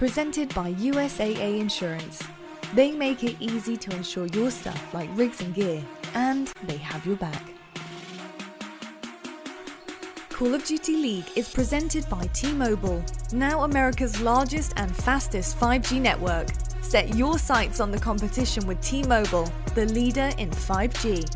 presented by USAA Insurance. They make it easy to insure your stuff like rigs and gear, and they have your back. Call of Duty League is presented by T-Mobile, now America's largest and fastest 5G network. Set your sights on the competition with T-Mobile, the leader in 5G.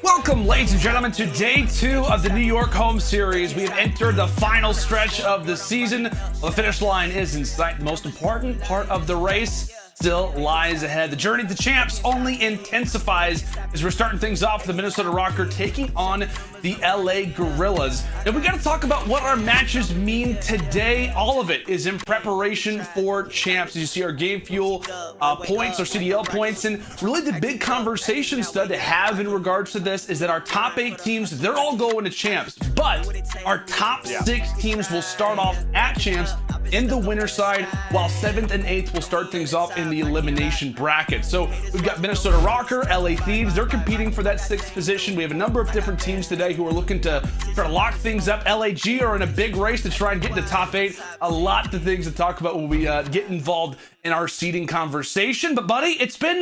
Welcome, ladies and gentlemen, to day 2 of the New York home series. We have entered the final stretch of the season. Well, the finish line is in sight. The most important part of the race still lies ahead. The journey to champs only intensifies as we're starting things off with the Minnesota Røkkr taking on the LA Guerrillas. Now we got to talk about what our matches mean today. All of it is in preparation for champs. As you see our game fuel points, our CDL points, and really the big conversation stud to have in regards to this is that our top 8 teams, they're all going to champs, but our top 6 teams will start off at champs in the winner side, while 7th and 8th will start things off in the elimination bracket. So we've got Minnesota Røkkr, LA Thieves, they're competing for that 6th position. We have a number of different teams today who are looking to try to lock things up. LAG are in a big race to try and get into top 8. A lot of things to talk about when we get involved in our seeding conversation. But buddy, it's been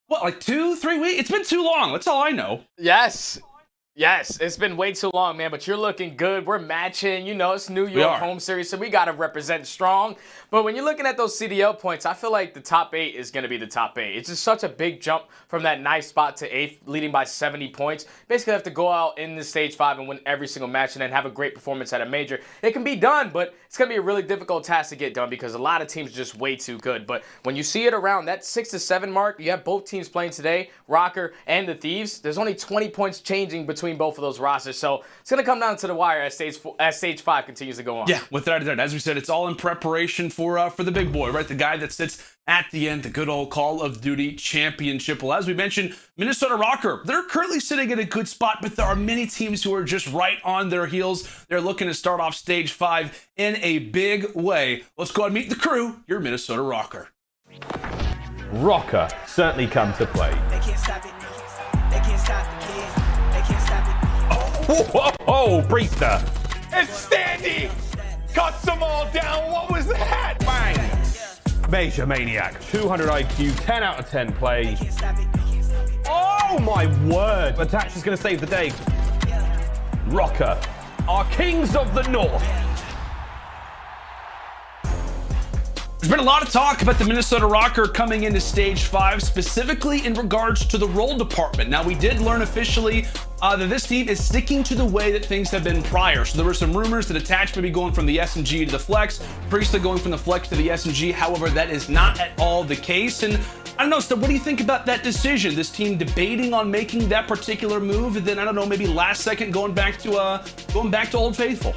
what, like 2-3 weeks? It's been too long. That's all I know. Yes, it's been way too long, man, but you're looking good. We're matching, you know, it's New York home series, so we got to represent strong. But when you're looking at those CDL points, I feel like the top 8 is going to be the top 8. It's just such a big jump from that 9th spot to 8th, leading by 70 points. Basically, have to go out in the stage 5 and win every single match and then have a great performance at a major. It can be done, but it's going to be a really difficult task to get done because a lot of teams are just way too good. But when you see it around that 6 to 7 mark, you have both teams playing today, Røkkr and the Thieves. There's only 20 points changing between both of those rosters, so it's going to come down to the wire as stage 5 continues to go on. Yeah, without a doubt. As we said, it's all in preparation for the big boy, right? The guy that sits at the end, the good old Call of Duty Championship. Well, as we mentioned, Minnesota Røkkr, they're currently sitting in a good spot, but there are many teams who are just right on their heels. They're looking to start off stage 5 in a big way. Let's go and meet the crew, your Minnesota Røkkr. Røkkr certainly come to play. They can't stop it. They can't stop the kid. They can't stop it. Oh, Priestahh. It's Standy! Cuts them all down. What was that? Bang! MajorManiak, 200 IQ, 10 out of 10 play. Oh my word! Attach is going to save the day. Røkkr, our kings of the north. There's been a lot of talk about the Minnesota Røkkr coming into stage 5, specifically in regards to the role department. Now, we did learn officially that this team is sticking to the way that things have been prior. So there were some rumors that Attach may be going from the SMG to the Flex, Priestahh going from the Flex to the SMG. However, that is not at all the case. And I don't know, Steph, what do you think about that decision? This team debating on making that particular move, and then, I don't know, maybe last second going back to Old Faithful.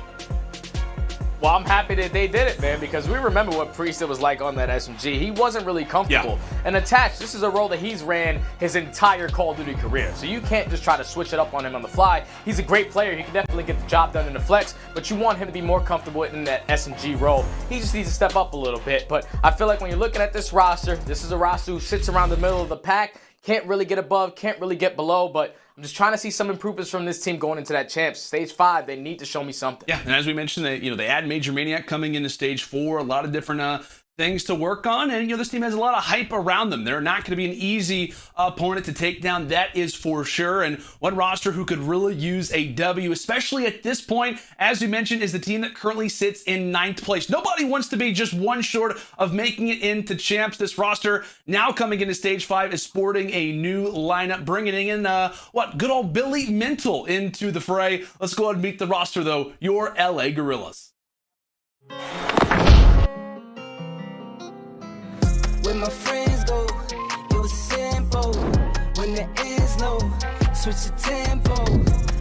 Well, I'm happy that they did it, man, because we remember what Priestahh was like on that SMG. He wasn't really comfortable. And Attach, this is a role that he's ran his entire Call of Duty career. So you can't just try to switch it up on him on the fly. He's a great player. He can definitely get the job done in the Flex, but you want him to be more comfortable in that SMG role. He just needs to step up a little bit. But I feel like when you're looking at this roster, this is a roster who sits around the middle of the pack, can't really get above, can't really get below, but I'm just trying to see some improvements from this team going into that champs. Stage 5, they need to show me something. Yeah, and as we mentioned, they add MajorManiak coming into stage 4, a lot of different things to work on, and this team has a lot of hype around them. They're not going to be an easy opponent to take down, that is for sure. And one roster who could really use a W, especially at this point, as we mentioned, is the team that currently sits in 9th place. Nobody wants to be just one short of making it into champs. This roster now coming into stage 5 is sporting a new lineup, bringing in good old Billy Mental into the fray. Let's go ahead and meet the roster, though. Your LA Guerrillas. Where my friends go, it was simple. When the ends low, switch the tempo.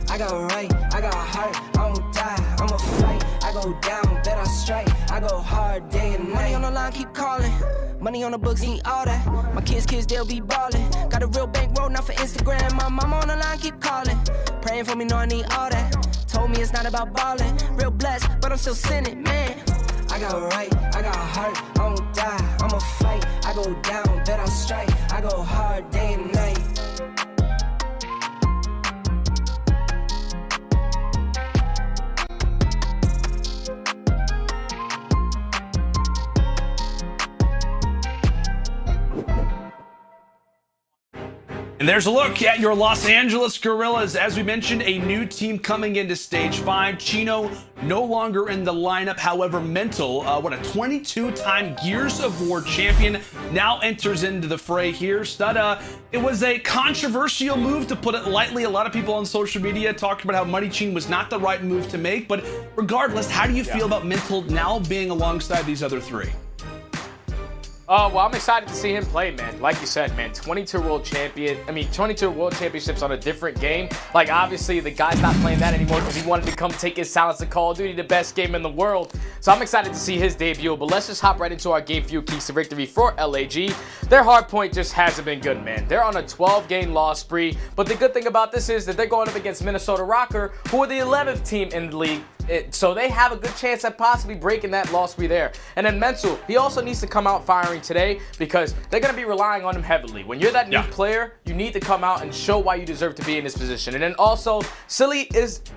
I got right, I got heart, I don't die, I'ma fight. I go down, bet I strike, I go hard day and night. Money on the line, keep calling. Money on the books, need all that. My kids, they'll be ballin'. Got a real bankroll, not for Instagram. My mama on the line, keep calling. Praying for me, know I need all that. Told me it's not about ballin'. Real blessed, but I'm still sinning, man. I got right, I got heart, I don't die, I'ma fight. I go down, bet I strike, I go hard day and night. And there's a look at your Los Angeles Guerrillas. As we mentioned, a new team coming into Stage 5. Chino no longer in the lineup. However, Mental, what a 22-time Gears of War champion, now enters into the fray here. Stud, it was a controversial move, to put it lightly. A lot of people on social media talked about how Money Chain was not the right move to make. But regardless, how do you feel about Mental now being alongside these other three? Well, I'm excited to see him play, man. Like you said, man, 22 world championships on a different game. Like, obviously, the guy's not playing that anymore because he wanted to come take his talents to Call of Duty, the best game in the world. So I'm excited to see his debut. But let's just hop right into our game few keys to victory for LAG. Their hardpoint just hasn't been good, man. They're on a 12-game loss spree. But the good thing about this is that they're going up against Minnesota Røkkr, who are the 11th team in the league. So they have a good chance at possibly breaking that loss spree there. And then Mental, he also needs to come out firing today because they're going to be relying on him heavily. When you're that new player, you need to come out and show why you deserve to be in this position. And then also, Silly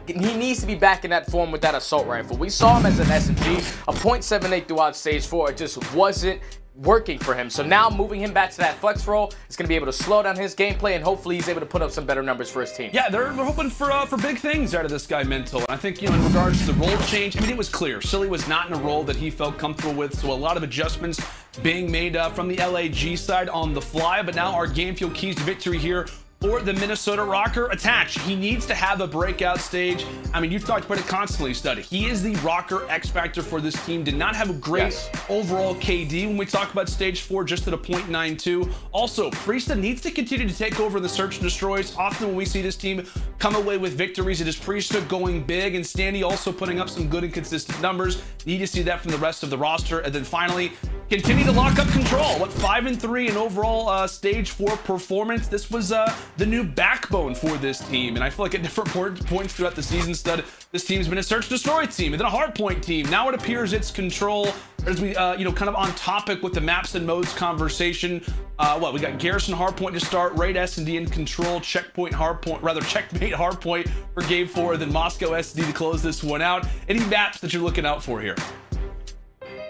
he needs to be back in that form with that assault rifle. We saw him as an SMG, a .78 throughout Stage 4. It just wasn't working for him. So now moving him back to that flex role is going to be able to slow down his gameplay, and hopefully he's able to put up some better numbers for his team. Yeah, they're hoping for big things out of this guy, Mental. And I think, in regards to the role change, I mean, it was clear Silly was not in a role that he felt comfortable with, so a lot of adjustments being made from the LAG side on the fly. But now our game fuel keys to victory here for the Minnesota Røkkr. Attach. He needs to have a breakout stage. I mean, you've talked about it constantly, Stud. He is the Røkkr X factor for this team. Did not have a great overall KD when we talk about Stage 4, just at a .92. Also, Priestahh needs to continue to take over the search and destroys. Often when we see this team come away with victories, it is Priestahh going big, and Standy also putting up some good and consistent numbers. Need to see that from the rest of the roster. And then finally, continue to lock up control. 5-3 in overall Stage 4 performance. This was the new backbone for this team, and I feel like at different points throughout the season, Stud, this team's been a search destroy team and then a hardpoint team. Now it appears it's control. As we kind of on topic with the maps and modes conversation. We got Garrison hardpoint to start, Raid S&D in control, checkmate hardpoint for game 4, then Moscow S&D to close this one out. Any maps that you're looking out for here?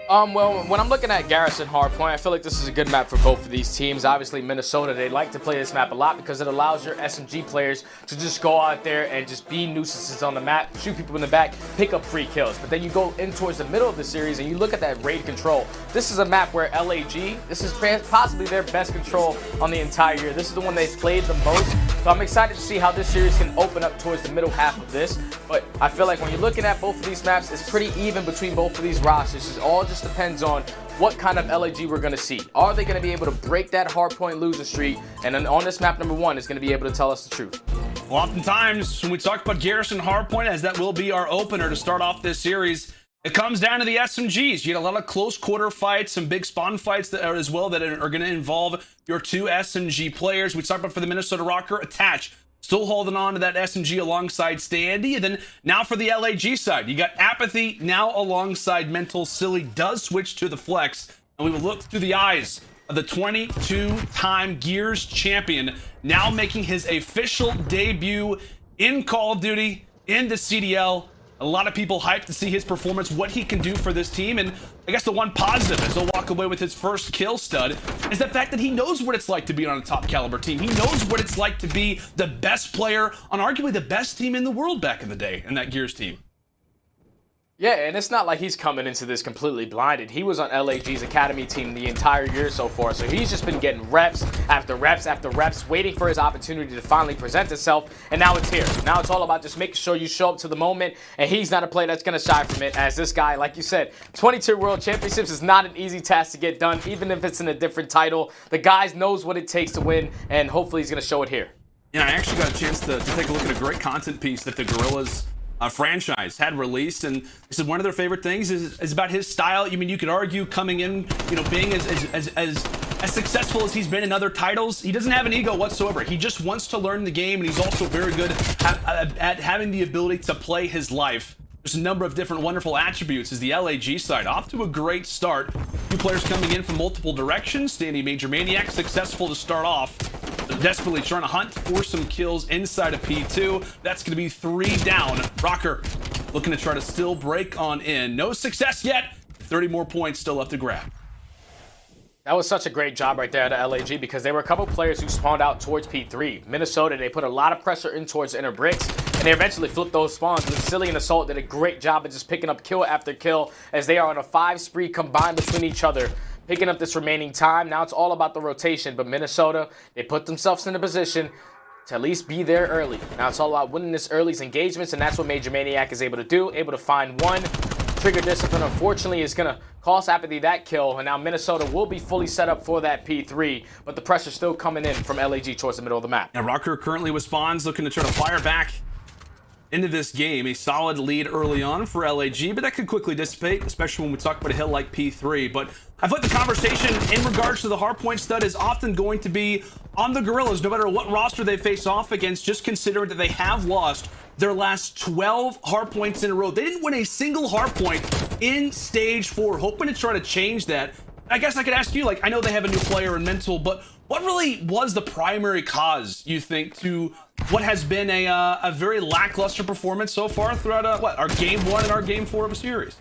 Well, when I'm looking at Garrison Hardpoint, I feel like this is a good map for both of these teams. Obviously, Minnesota, they like to play this map a lot because it allows your SMG players to just go out there and just be nuisances on the map, shoot people in the back, pick up free kills. But then you go in towards the middle of the series and you look at that raid control. This is a map where LAG, this is possibly their best control on the entire year. This is the one they've played the most. So I'm excited to see how this series can open up towards the middle half of this. But I feel like when you're looking at both of these maps, it's pretty even between both of these rosters. It all just depends on what kind of LAG we're going to see. Are they going to be able to break that hardpoint loser streak? And then on this map number 1 is going to be able to tell us the truth. Well, oftentimes when we talk about Garrison hardpoint, as that will be our opener to start off this series, it comes down to the SMGs. You get a lot of close quarter fights, some big spawn fights that are as well that are going to involve your 2 SMG players. We talked about for the Minnesota Røkkr, Attach. Still holding on to that SMG alongside Standy. And then now for the LAG side, you got aBeZy now alongside Mental. Silly does switch to the flex. And we will look through the eyes of the 22-time Gears champion, now making his official debut in Call of Duty, in the CDL. A lot of people hyped to see his performance, what he can do for this team. And I guess the one positive as he'll walk away with his first kill, Stud, is the fact that he knows what it's like to be on a top caliber team. He knows what it's like to be the best player on arguably the best team in the world back in the day, in that Gears team. Yeah, and it's not like he's coming into this completely blinded. He was on LAG's academy team the entire year so far, so he's just been getting reps after reps after reps, waiting for his opportunity to finally present itself, and now it's here. Now it's all about just making sure you show up to the moment, and he's not a player that's going to shy from it, as this guy, like you said, 22 World Championships is not an easy task to get done, even if it's in a different title. The guy knows what it takes to win, and hopefully he's going to show it here. Yeah, I actually got a chance to take a look at a great content piece that the Guerrillas franchise had released, and this is one of their favorite things is about his style. I mean, you could argue coming in, being as successful as he's been in other titles, he doesn't have an ego whatsoever. He just wants to learn the game, and he's also very good at having the ability to play his life. There's a number of different wonderful attributes as the LAG side off to a great start. Two players coming in from multiple directions. Standy MajorManiak successful to start off. Desperately trying to hunt for some kills inside of P2. That's going to be 3 down. Røkkr looking to try to still break on in. No success yet. 30 more points still left to grab. That was such a great job right there at LAG because there were a couple players who spawned out towards P3. Minnesota, they put a lot of pressure in towards inner bricks, and they eventually flipped those spawns. But Silly and Assault did a great job of just picking up kill after kill as they are on a 5 spree combined between each other, picking up this remaining time. Now it's all about the rotation, but Minnesota, they put themselves in a position to at least be there early. Now it's all about winning this early's engagements, and that's what MajorManiak is able to do, able to find one. Trigger discipline, unfortunately, is going to cost aBeZy that kill, and now Minnesota will be fully set up for that P3, but the pressure's still coming in from LAG towards the middle of the map. Now, Røkkr currently with spawns, looking to try to fire back into this game. A solid lead early on for LAG, but that could quickly dissipate, especially when we talk about a hill like P3. But I thought the conversation in regards to the hardpoint stud is often going to be on the Guerrillas, no matter what roster they face off against, just considering that they have lost their last 12 hardpoints in a row. They didn't win a single hardpoint in stage 4, hoping to try to change that. I guess I could ask you, like, I know they have a new player in Mental, but what really was the primary cause, you think, to what has been a very lackluster performance so far throughout, our game 1 and our game 4 of a series?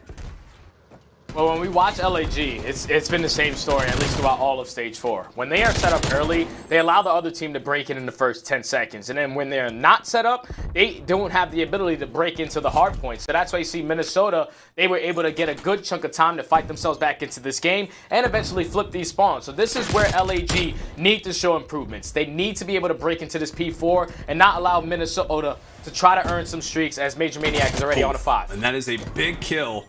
Well, when we watch LAG, it's been the same story, at least throughout all of Stage 4. When they are set up early, they allow the other team to break in the first 10 seconds. And then when they're not set up, they don't have the ability to break into the hard points. So that's why you see Minnesota, they were able to get a good chunk of time to fight themselves back into this game and eventually flip these spawns. So this is where LAG need to show improvements. They need to be able to break into this P4 and not allow Minnesota to try to earn some streaks, as MajorManiak is already on a 5. And that is a big kill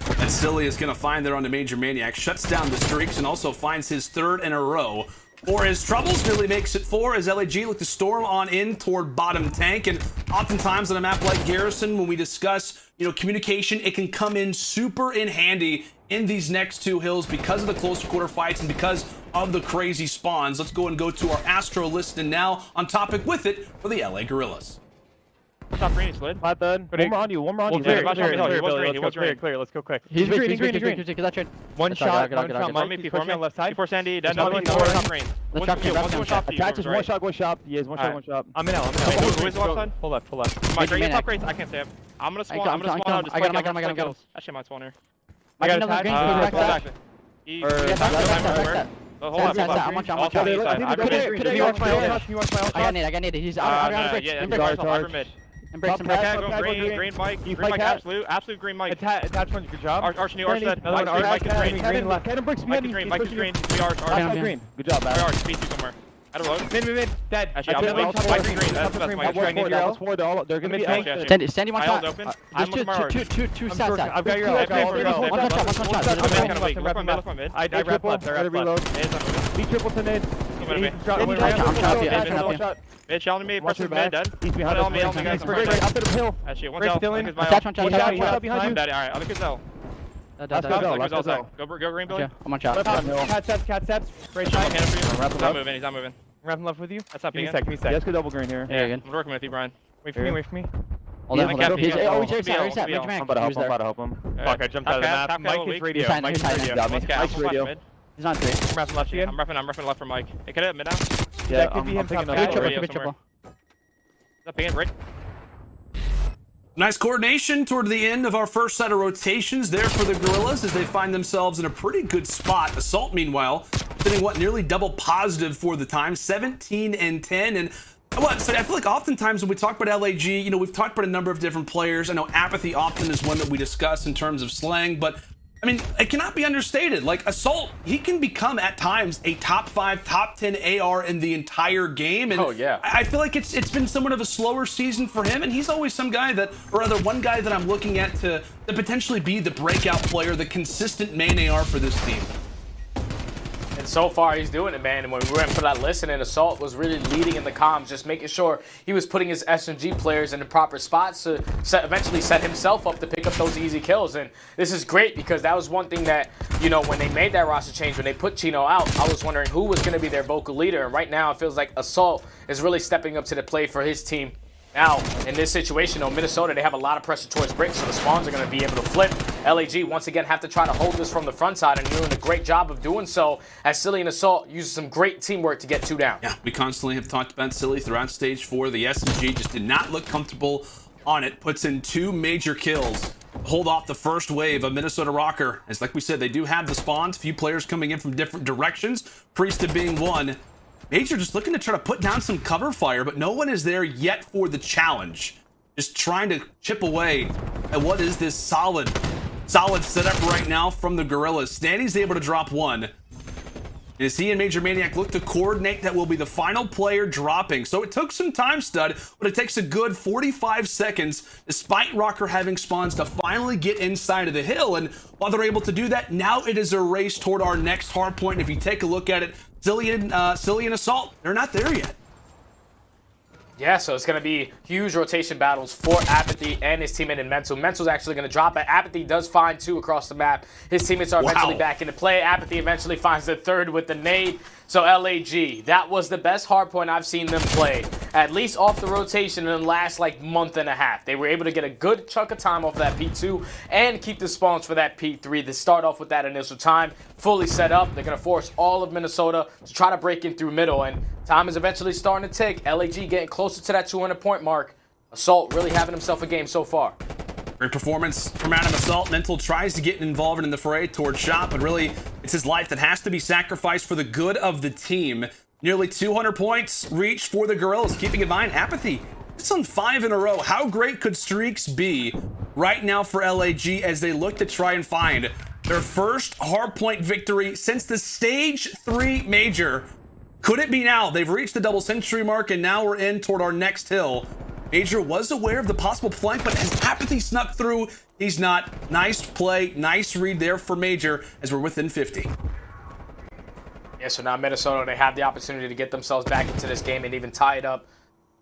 that Silly is going to find there on the MajorManiak. Shuts down the streaks and also finds his 3rd in a row for his troubles. Nearly makes it 4 as LAG look to storm on in toward bottom tank. And oftentimes on a map like Garrison, when we discuss, communication, it can come in super in handy in these next 2 hills because of the closer quarter fights and because of the crazy spawns. Let's go to our Astro list and now on topic with it for the LA Guerrillas. Top green, slid. Flat done. One more on you. Clear. Let's go quick. He's green. One shot. Push me on left side. Before Standy. Top green. One shot. Attaches. One shot. Go shop. He has one shot. I'm in L. Where's the left side? Pull left. My green top green. I can't stay up. I'm gonna spawn out. I got him. Actually, I might spawn here. I got another green. Hold up. I'm on shot. Could you watch my ult? I got nade. He's out of bricks. And break some green mic, absolute green mic. Attach one, good job. Arch new arch dead. Mike is green. Cannon bricks green. Mike is green. We arch. Green. Good job, man. We arch. Speed you somewhere. I don't know. Mid. Dead. Actually, I'm green. That's my They're gonna be Standy one shot. I'm looking my arch. Two sets. I've got your ult. One shot. Look my mid. I wrap left. I reload. Be triple to mid. Mid challenging me, press mid, dead. He's behind us. Me, guys. Up to the hill. Actually, one shot. Attach one shot behind you. Alright, I'll look at Zell. Go green, Billy. I'm on shot. Cat steps. Great shot. He's not moving. Wrapping left with you. That's not Give me a sec. Let's go double green here. Yeah, I'm working with you, Brian. Wait for me. Hold on. He's reset. I'm about to help him. Fuck, I jumped out of the map. Mike is radio. Mike's radio. He's on 3. I'm repping left again. I'm repping left for Mike. Hey, can I hit mid out? Yeah, that could be him picking up. Triple. Is that being right? Nice coordination toward the end of our first set of rotations there for the Guerrillas as they find themselves in a pretty good spot. Assault, meanwhile, sitting nearly double positive for the time, 17 and 10. And so I feel like oftentimes when we talk about LAG, we've talked about a number of different players. I know aBeZy often is one that we discuss in terms of slang, but I mean, it cannot be understated. Like, Assault, he can become at times a top 5, top 10 AR in the entire game. And I feel like it's been somewhat of a slower season for him. And he's always some guy that, or rather one guy that I'm looking at to potentially be the breakout player, the consistent main AR for this team. And so far, he's doing it, man. And when we went for that listen, and Assault was really leading in the comms, just making sure he was putting his SMG players in the proper spots to eventually set himself up to pick up those easy kills. And this is great because that was one thing that, when they made that roster change, when they put Chino out, I was wondering who was going to be their vocal leader. And right now, it feels like Assault is really stepping up to the plate for his team. Now, in this situation, though, Minnesota, they have a lot of pressure towards bricks, so the spawns are going to be able to flip. LAG, once again, have to try to hold this from the front side, and doing a great job of doing so, as Silly and Assault use some great teamwork to get 2 down. Yeah, we constantly have talked about Silly throughout Stage 4. The SMG just did not look comfortable on it. Puts in 2 major kills hold off the first wave of Minnesota Røkkr. As like we said, they do have the spawns. Few players coming in from different directions. Priestahh being one. Major just looking to try to put down some cover fire, but no one is there yet for the challenge. Just trying to chip away at what is this solid setup right now from the Guerrillas. Standy's able to drop one. As he and MajorManiak look to coordinate, that will be the final player dropping. So it took some time, Stud, but it takes a good 45 seconds, despite Røkkr having spawns, to finally get inside of the hill. And while they're able to do that, now it is a race toward our next hard point. And if you take a look at it, Cellium Assault, they're not there yet. Yeah, so it's going to be huge rotation battles for aBeZy and his teammate in Mental. Mental's actually going to drop it. aBeZy does find two across the map. His teammates are eventually back into play. aBeZy eventually finds the third with the nade. So LAG, that was the best hardpoint I've seen them play, at least off the rotation in the last like month and a half. They were able to get a good chunk of time off of that P2 and keep the spawns for that P3 to start off with that initial time. Fully set up. They're going to force all of Minnesota to try to break in through middle, and time is eventually starting to tick. LAG getting closer to that 200-point mark. Assault really having himself a game so far. Great performance from Adam Assault. Mental tries to get involved in the fray towards Shot, but really it's his life that has to be sacrificed for the good of the team. Nearly 200 points reached for the Guerrillas. Keeping in mind, aBeZy, it's on 5 in a row. How great could streaks be right now for LAG as they look to try and find their first hardpoint victory since the Stage 3 Major? Could it be now? They've reached the double century mark, and now we're in toward our next hill. Major was aware of the possible flank, but has aBeZy snuck through? He's not. Nice play, nice read there for Major as we're within 50. Yeah, so now Minnesota, they have the opportunity to get themselves back into this game and even tie it up.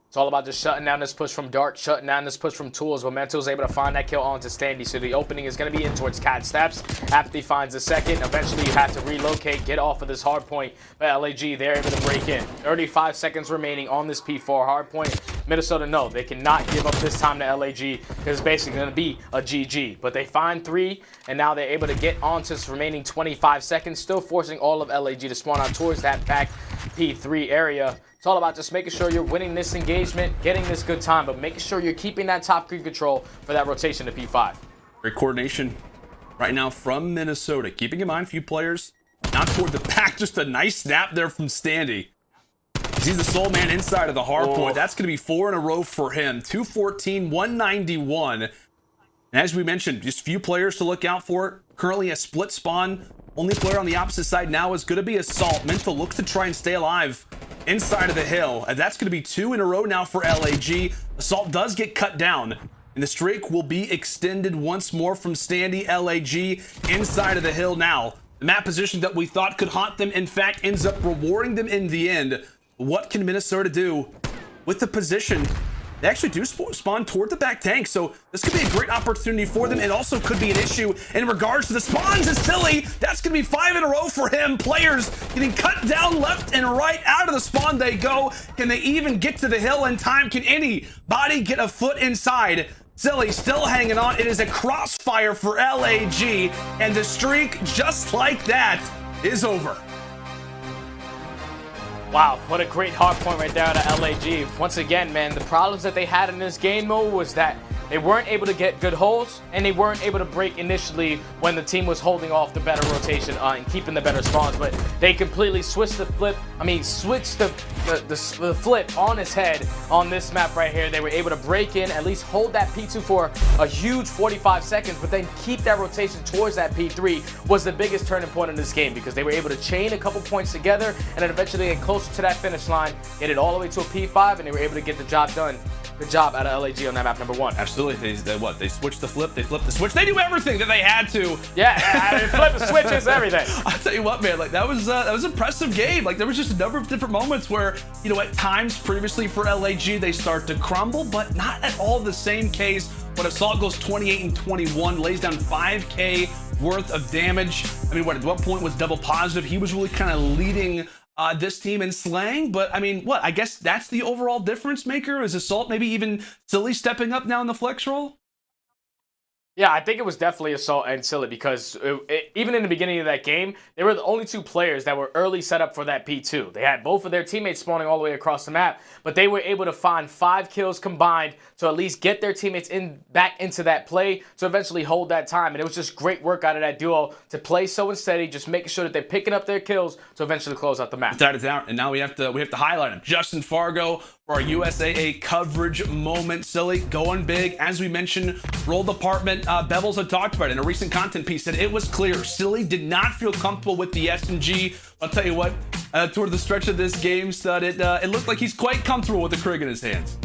It's all about just shutting down this push from Dart, shutting down this push from Tools. But Mental's able to find that kill onto Standy, so the opening is going to be in towards Cat Steps. aBeZy finds the second. Eventually, you have to relocate, get off of this hard point. But LAG, they're able to break in. 35 seconds remaining on this P4 hard point. Minnesota, no, they cannot give up this time to LAG because it's basically going to be a GG. But they find 3, and now they're able to get onto this remaining 25 seconds, still forcing all of LAG to spawn out towards that back P3 area. It's all about just making sure you're winning this engagement, getting this good time, but making sure you're keeping that top green control for that rotation to P5. Great coordination right now from Minnesota. Keeping in mind, few players not toward the back. Just a nice snap there from Standy. He's the sole man inside of the hard point. That's going to be 4 in a row for him. 214, 191. And as we mentioned, just few players to look out for. Currently a split spawn. Only player on the opposite side now is going to be Assault. Mental looks to try and stay alive inside of the hill. And that's going to be 2 in a row now for LAG. Assault does get cut down, and the streak will be extended once more from Standy. LAG inside of the hill now. The map position that we thought could haunt them, in fact, ends up rewarding them in the end. What can Minnesota do with the position? They actually do spawn toward the back tank, so this could be a great opportunity for them. It also could be an issue in regards to the spawns. It's silly. That's going to be 5 in a row for him. Players getting cut down left and right. Out of the spawn they go. Can they even get to the hill in time? Can anybody get a foot inside? Silly still hanging on. It is a crossfire for LAG, and the streak, just like that, is over. Wow, what a great hard point right there to LAG. Once again, man, the problems that they had in this game mode was that they weren't able to get good holds, and they weren't able to break initially when the team was holding off the better rotation and keeping the better spawns. But they completely switched the flip. I mean, switched the flip on its head on this map right here. They were able to break in, at least hold that P2 for a huge 45 seconds, but then keep that rotation towards that P3 was the biggest turning point in this game, because they were able to chain a couple points together and then eventually get closer to that finish line, get it all the way to a P5, and they were able to get the job done. Good job out of LAG on that map, number 1. Absolutely. They switched the flip, they flipped the switch. They do everything that they had to. Yeah, they flipped the switches, everything. I'll tell you what, man, like that was an impressive game. Like there was just a number of different moments where, you know, at times previously for LAG, they start to crumble, but not at all the same case when Assault goes 28 and 21, lays down 5K worth of damage. I mean, at what point was double positive? He was really kind of leading this team in slaying, but I mean, I guess that's the overall difference maker. Is Assault maybe even Silly stepping up now in the flex role? Yeah, I think it was definitely Assault and Silly because even in the beginning of that game, they were the only two players that were early set up for that P2. They had both of their teammates spawning all the way across the map, but they were able to find 5 kills combined to at least get their teammates back into that play to eventually hold that time. And it was just great work out of that duo to play so steady, just making sure that they're picking up their kills to eventually close out the map. Without a doubt. And now we have to highlight him. Justin Fargo for our USAA coverage moment. Silly going big. As we mentioned, role department, Bevels had talked about it in a recent content piece that it was clear Silly did not feel comfortable with the SMG. I'll tell you what, toward the stretch of this game, Stud, it looked like he's quite comfortable with the Krig in his hands.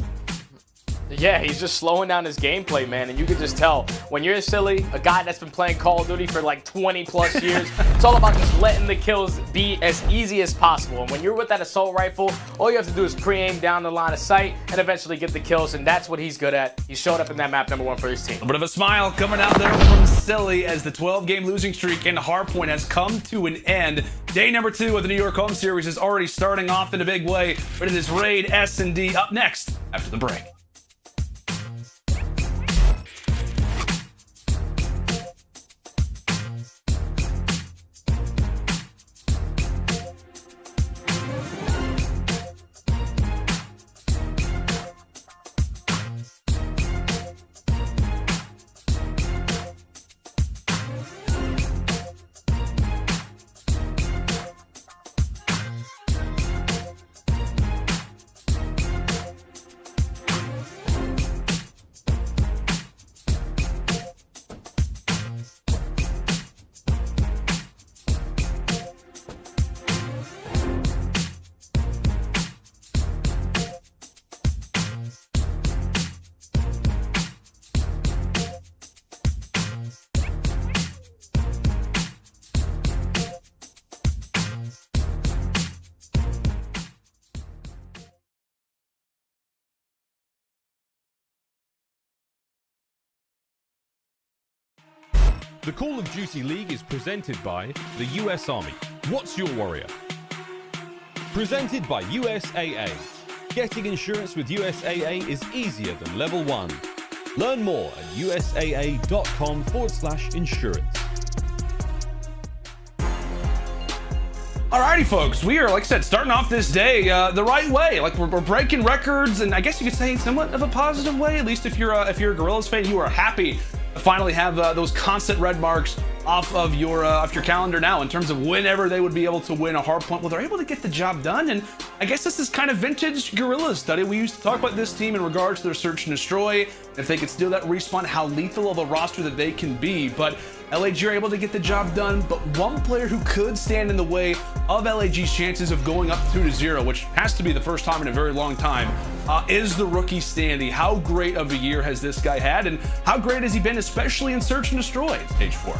Yeah, he's just slowing down his gameplay, man, and you can just tell when you're Silly, a guy that's been playing Call of Duty for like 20 plus years, it's all about just letting the kills be as easy as possible. And when you're with that assault rifle, all you have to do is pre-aim down the line of sight and eventually get the kills, and that's what he's good at. He showed up in that map #1 for his team. A bit of a smile coming out there from Silly as the 12-game losing streak in Hardpoint has come to an end. Day number 2 of the New York Home Series is already starting off in a big way, but it is Raid S&D up next after the break. The Call of Duty League is presented by the US Army. What's your warrior? Presented by USAA. Getting insurance with USAA is easier than level 1. Learn more at usaa.com/insurance. Alrighty, folks, we are, like I said, starting off this day the right way. Like we're breaking records, and I guess you could say somewhat of a positive way. At least if you're a Guerrillas fan, you are happy to finally have those constant red marks off of your calendar now in terms of whenever they would be able to win a hardpoint. Well, they're able to get the job done, and I guess this is kind of vintage Guerrillas study. We used to talk about this team in regards to their search and destroy, if they could steal that respawn, how lethal of a roster that they can be. But LAG are able to get the job done, but one player who could stand in the way of LAG's chances of going up 2-0, which has to be the first time in a very long time, is the rookie Standy. How great of a year has this guy had, and how great has he been, especially in search and destroy in stage 4?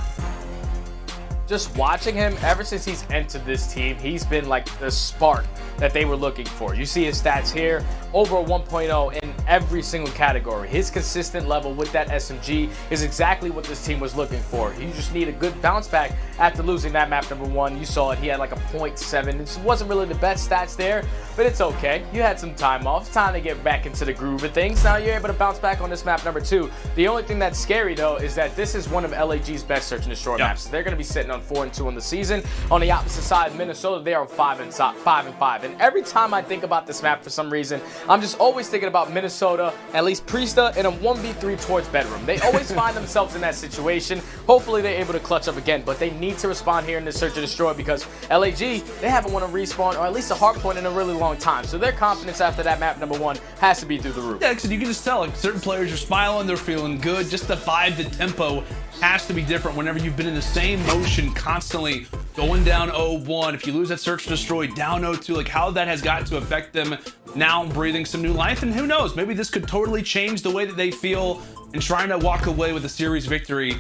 Just watching him ever since he's entered this team, he's been like the spark that they were looking for. You see his stats here, over a 1.0 in every single category. His consistent level with that SMG is exactly what this team was looking for. You just need a good bounce back after losing that map #1. You saw it, he had like a 0.7. It wasn't really the best stats there, but it's okay. You had some time off. It's time to get back into the groove of things. Now you're able to bounce back on this map #2. The only thing that's scary though is that this is one of LAG's best search and destroy maps. They're going to be sitting on 4-2 on the season. On the opposite side, Minnesota, they are 5-5. And every time I think about this map for some reason, I'm just always thinking about Minnesota, at least Priestahh, in a 1v3 towards bedroom. They always find themselves in that situation. Hopefully they're able to clutch up again, but they need to respond here in this search and destroy because LAG, they haven't won a respawn or at least a hardpoint in a really long time. So their confidence after that map #1 has to be through the roof. Yeah, because you can just tell, like, certain players are smiling, they're feeling good. Just the vibe, the tempo has to be different whenever you've been in the same motion constantly going down 0-1. If you lose that search and destroy down 0-2, like how that has got to affect them now breathing some new life. And who knows, maybe this could totally change the way that they feel and trying to walk away with a series victory.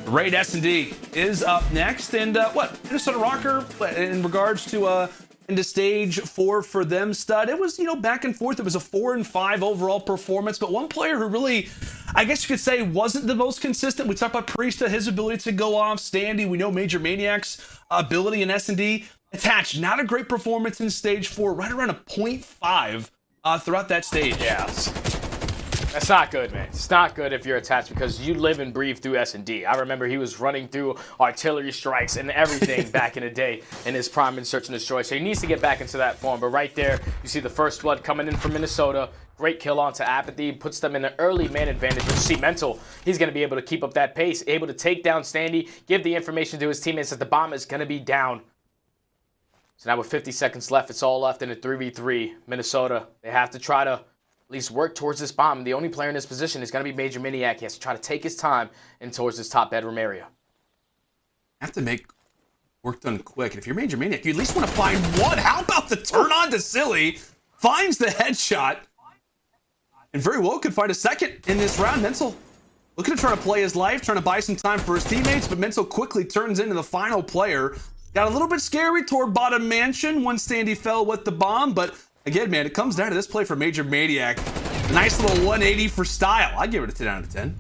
Raid S&D is up next. And Minnesota Røkkr in regards to into stage 4 for them, Stud, it was, back and forth. It was a 4-5 overall performance, but one player who really, I guess you could say, wasn't the most consistent. We talked about Priestahh, his ability to go off. Standy, we know MajorManiak's ability in S&D. Attached, not a great performance in stage 4, right around a 0.5 throughout that stage. Yes. That's not good, man. It's not good if you're attached because you live and breathe through S&D. I remember he was running through artillery strikes and everything back in the day in his prime in Search and Destroy. So he needs to get back into that form. But right there, you see the first blood coming in from Minnesota. Great kill onto aBeZy, puts them in an early man advantage. You see Mental, he's going to be able to keep up that pace, able to take down Standy, give the information to his teammates that the bomb is going to be down. So now with 50 seconds left, it's all left in a 3v3. Minnesota, they have to try to at least work towards this bomb. The only player in this position is going to be MajorManiak. He has to try to take his time in towards this top bedroom area. Have to make work done quick. And if you're MajorManiak, you at least want to find one. How about the turn on to Silly? Finds the headshot. And very well could find a second in this round. Mental looking to try to play his life, trying to buy some time for his teammates, but Mental quickly turns into the final player. Got a little bit scary toward bottom mansion when Standy fell with the bomb, but again, man, it comes down to this play for MajorManiak. Nice little 180 for style. I give it a 10 out of 10.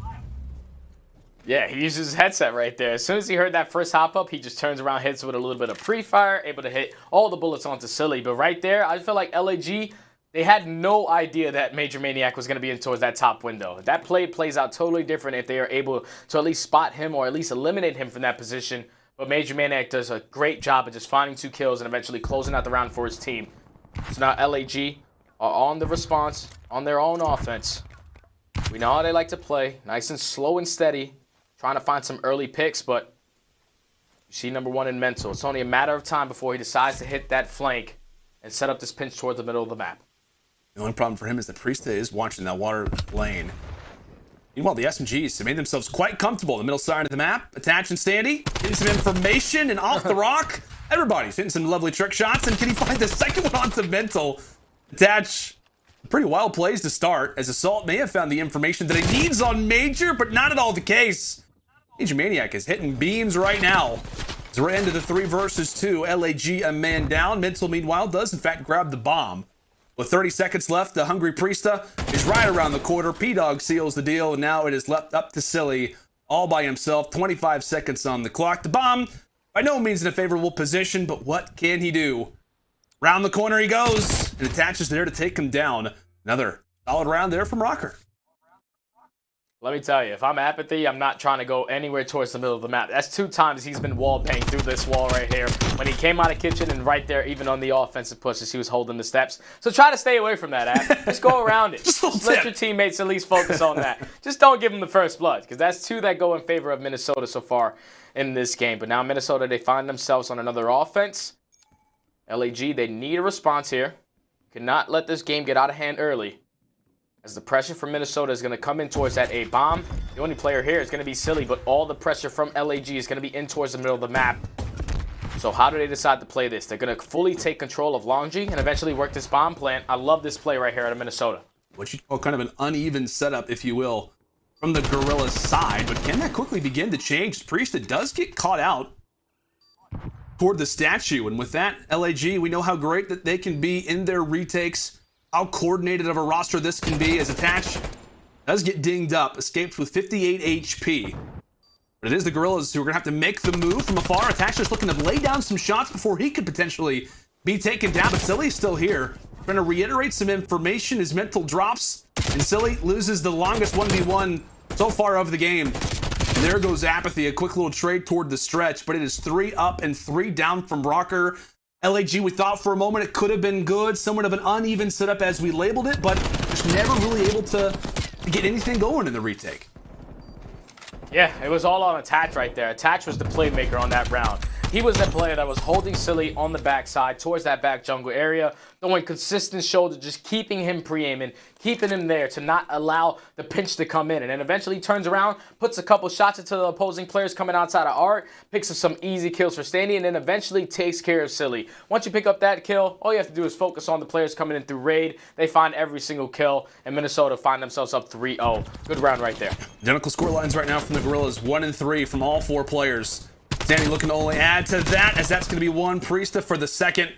Yeah, he uses his headset right there. As soon as he heard that first hop up, he just turns around, hits with a little bit of pre-fire, able to hit all the bullets onto Silly. But right there, I feel like LAG, they had no idea that MajorManiak was going to be in towards that top window. That play plays out totally different if they are able to at least spot him or at least eliminate him from that position. But MajorManiak does a great job of just finding 2 kills and eventually closing out the round for his team. So now LAG are on the response, on their own offense. We know how they like to play, nice and slow and steady, trying to find some early picks, but you see number 1 in Mental. It's only a matter of time before he decides to hit that flank and set up this pinch toward the middle of the map. The only problem for him is that Priestahh is watching that water lane. Meanwhile, the SMGs have made themselves quite comfortable in the middle side of the map. Attaching Standy, getting some information, and off the rock, everybody's hitting some lovely trick shots. And can he find the second one onto Mental? Attach, pretty wild plays to start, as Assault may have found the information that he needs on Major, but not at all the case. MajorManiak is hitting beams right now. As we're into the 3 versus 2, LAG a man down. Mental, meanwhile, does in fact grab the bomb. With 30 seconds left, the hungry Priestahh is right around the corner. P-Dog seals the deal, and now it is left up to Silly all by himself. 25 seconds on the clock. The bomb, by no means in a favorable position, but what can he do? Round the corner he goes, and Attaches there to take him down. Another solid round there from Røkkr. Let me tell you, if I'm aBeZy, I'm not trying to go anywhere towards the middle of the map. That's 2 times he's been wall banged through this wall right here. When he came out of kitchen and right there, even on the offensive pushes, he was holding the steps. So try to stay away from that, Ab. Just go around it. Just let your teammates at least focus on that. Just don't give them the first blood, because that's 2 that go in favor of Minnesota so far in this game. But now Minnesota, they find themselves on another offense. LAG, they need a response here. Cannot let this game get out of hand early, as the pressure from Minnesota is going to come in towards that A bomb. The only player here is going to be Silly, but all the pressure from LAG is going to be in towards the middle of the map. So how do they decide to play this? They're going to fully take control of Longji and eventually work this bomb plant. I love this play right here out of Minnesota. What you call kind of an uneven setup, if you will, from the Guerrillas side. But can that quickly begin to change? Priestahh does get caught out toward the statue. And with that, LAG, we know how great that they can be in their retakes. How coordinated of a roster this can be, as Attach does get dinged up, escapes with 58 HP. But it is the Guerrillas who are going to have to make the move from afar. Attach just looking to lay down some shots before he could potentially be taken down, but Silly's still here. Trying to reiterate some information. His Mental drops, and Silly loses the longest 1v1 so far of the game. And there goes aBeZy, a quick little trade toward the stretch, but it is 3 up and 3 down from Røkkr. LAG, we thought for a moment it could have been good, somewhat of an uneven setup as we labeled it, but just never really able to get anything going in the retake. Yeah, it was all on Attach right there. Attach was the playmaker on that round. He was the player that was holding Silly on the backside towards that back jungle area, throwing consistent shoulder, just keeping him pre-aiming, keeping him there to not allow the pinch to come in. And then eventually turns around, puts a couple shots into the opposing players coming outside of Art, picks up some easy kills for Standy, and then eventually takes care of Silly. Once you pick up that kill, all you have to do is focus on the players coming in through raid. They find every single kill, and Minnesota find themselves up 3-0. Good round right there. Identical score lines right now from the Guerrillas, 1 and 3 from all 4 players. Standy looking to only add to that, as that's going to be 1 Priestahh for the second.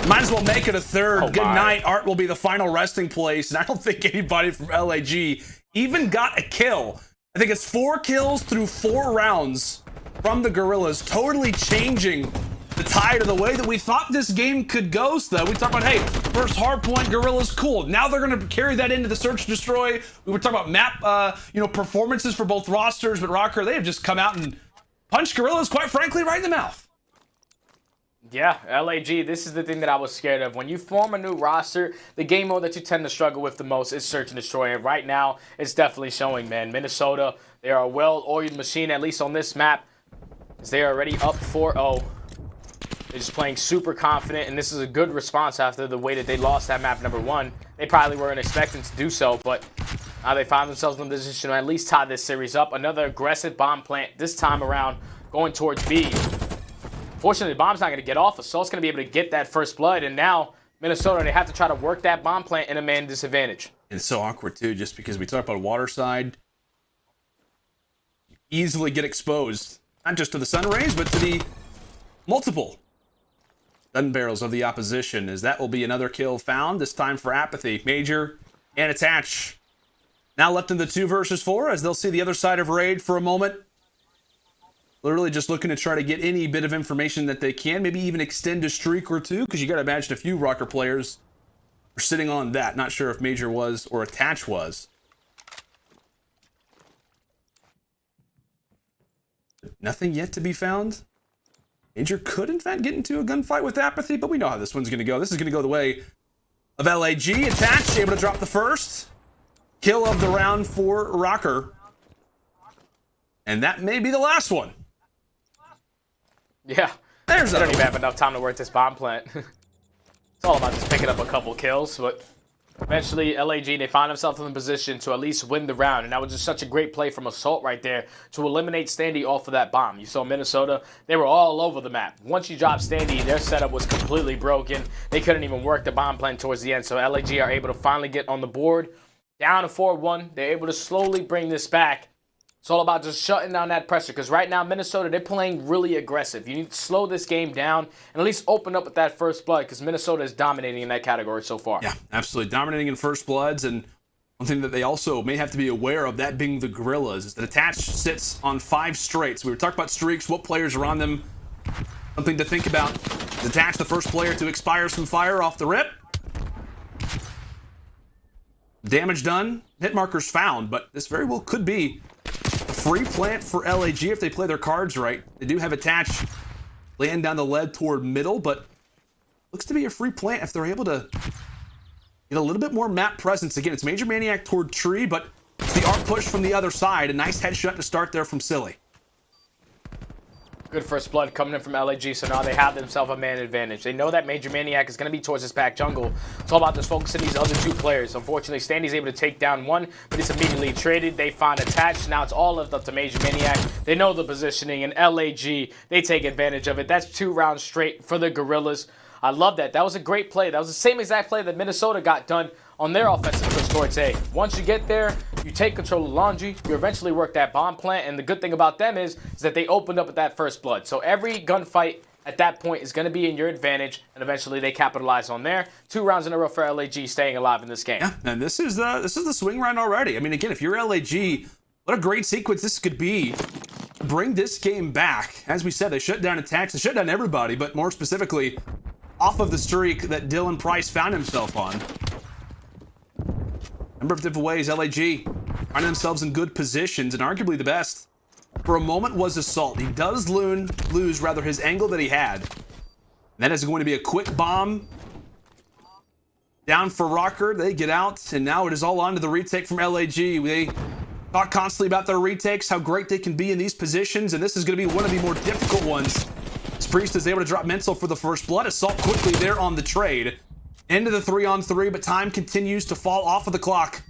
Might as well make it a third. Good night. Art will be the final resting place, and I don't think anybody from LAG even got a kill. I think it's 4 kills through 4 rounds from the Guerrillas, totally changing the tide of the way that we thought this game could go. So we talked about, hey, first hard point, Guerrillas, cool. Now they're going to carry that into the search and destroy. We were talking about map, performances for both rosters, but Røkkr, they have just come out and punched Guerrillas, quite frankly, right in the mouth. Yeah, LAG, this is the thing that I was scared of. When you form a new roster, the game mode that you tend to struggle with the most is search and destroy. And right now, it's definitely showing, man. Minnesota, they are a well-oiled machine, at least on this map. They are already up 4-0. They're just playing super confident, and this is a good response after the way that they lost that map number 1. They probably weren't expecting to do so, but now they found themselves in a position to at least tie this series up. Another aggressive bomb plant, this time around going towards B. Fortunately, the bomb's not going to get off. Assault's going to be able to get that first blood, and now Minnesota, they have to try to work that bomb plant in a man disadvantage. It's so awkward, too, just because we talk about water side. You easily get exposed, not just to the sun rays, but to the multiple gun barrels of the opposition, as that will be another kill found, this time for aBeZy. Major and Attach now left in the 2 versus 4, as they'll see the other side of Raid for a moment. Literally just looking to try to get any bit of information that they can, maybe even extend a streak or 2, because you got to imagine a few Røkkr players are sitting on that. Not sure if Major was or Attach was. Nothing yet to be found. Major could, in fact, get into a gunfight with aBeZy, but we know how this one's going to go. This is going to go the way of LAG. Attach, able to drop the first kill of the round for Røkkr. And that may be the last one. Yeah, they don't even have enough time to work this bomb plant. It's all about just picking up a couple kills, but eventually LAG, they find themselves in the position to at least win the round, and that was just such a great play from Assault right there to eliminate Standy off of that bomb. You saw Minnesota, they were all over the map. Once you drop Standy, their setup was completely broken. They couldn't even work the bomb plant towards the end, so LAG are able to finally get on the board. Down to 4-1, they're able to slowly bring this back. It's all about just shutting down that pressure, because right now, Minnesota, they're playing really aggressive. You need to slow this game down and at least open up with that first blood, because Minnesota is dominating in that category so far. Yeah, absolutely. Dominating in first bloods, and one thing that they also may have to be aware of, that being the Guerrillas, is that Attach sits on 5 straight. So we were talking about streaks, what players are on them. Something to think about. Attach, the first player to expire some fire off the rip. Damage done, hit markers found, but this very well could be a free plant for LAG if they play their cards right. They do have Attach laying down the lead toward middle, but looks to be a free plant if they're able to get a little bit more map presence. Again, it's MajorManiak toward tree, but it's the arc push from the other side. A nice headshot to start there from Silly. Good first blood coming in from LAG, so now they have themselves a man advantage. They know that MajorManiak is going to be towards this back jungle. It's all about just focusing these other 2 players. Unfortunately, Standy's able to take down 1, but it's immediately traded. They find Attached. Now it's all left up to MajorManiak. They know the positioning, and LAG, they take advantage of it. That's 2 rounds straight for the Guerrillas. I love that. That was a great play. That was the same exact play that Minnesota got done on their offensive push towards A. Once you get there, you take control of Laundry, you eventually work that bomb plant, and the good thing about them is that they opened up with that first blood. So every gunfight at that point is going to be in your advantage, and eventually they capitalize on there. 2 rounds in a row for LAG staying alive in this game. Yeah, and this is the swing round already. I mean, again, if you're LAG, what a great sequence this could be. Bring this game back. As we said, they shut down Attach, they shut down everybody, but more specifically, off of the streak that Dylan Price found himself on. Number of different ways, LAG finding themselves in good positions, and arguably the best for a moment was Assault. He does lose his angle that he had. And that is going to be a quick bomb down for Røkkr. They get out, and now it is all on to the retake from LAG. They talk constantly about their retakes, how great they can be in these positions, and this is going to be one of the more difficult ones. As Priestahh is able to drop Mental for the first blood. Assault quickly there on the trade. Into the 3-on-3, but time continues to fall off of the clock.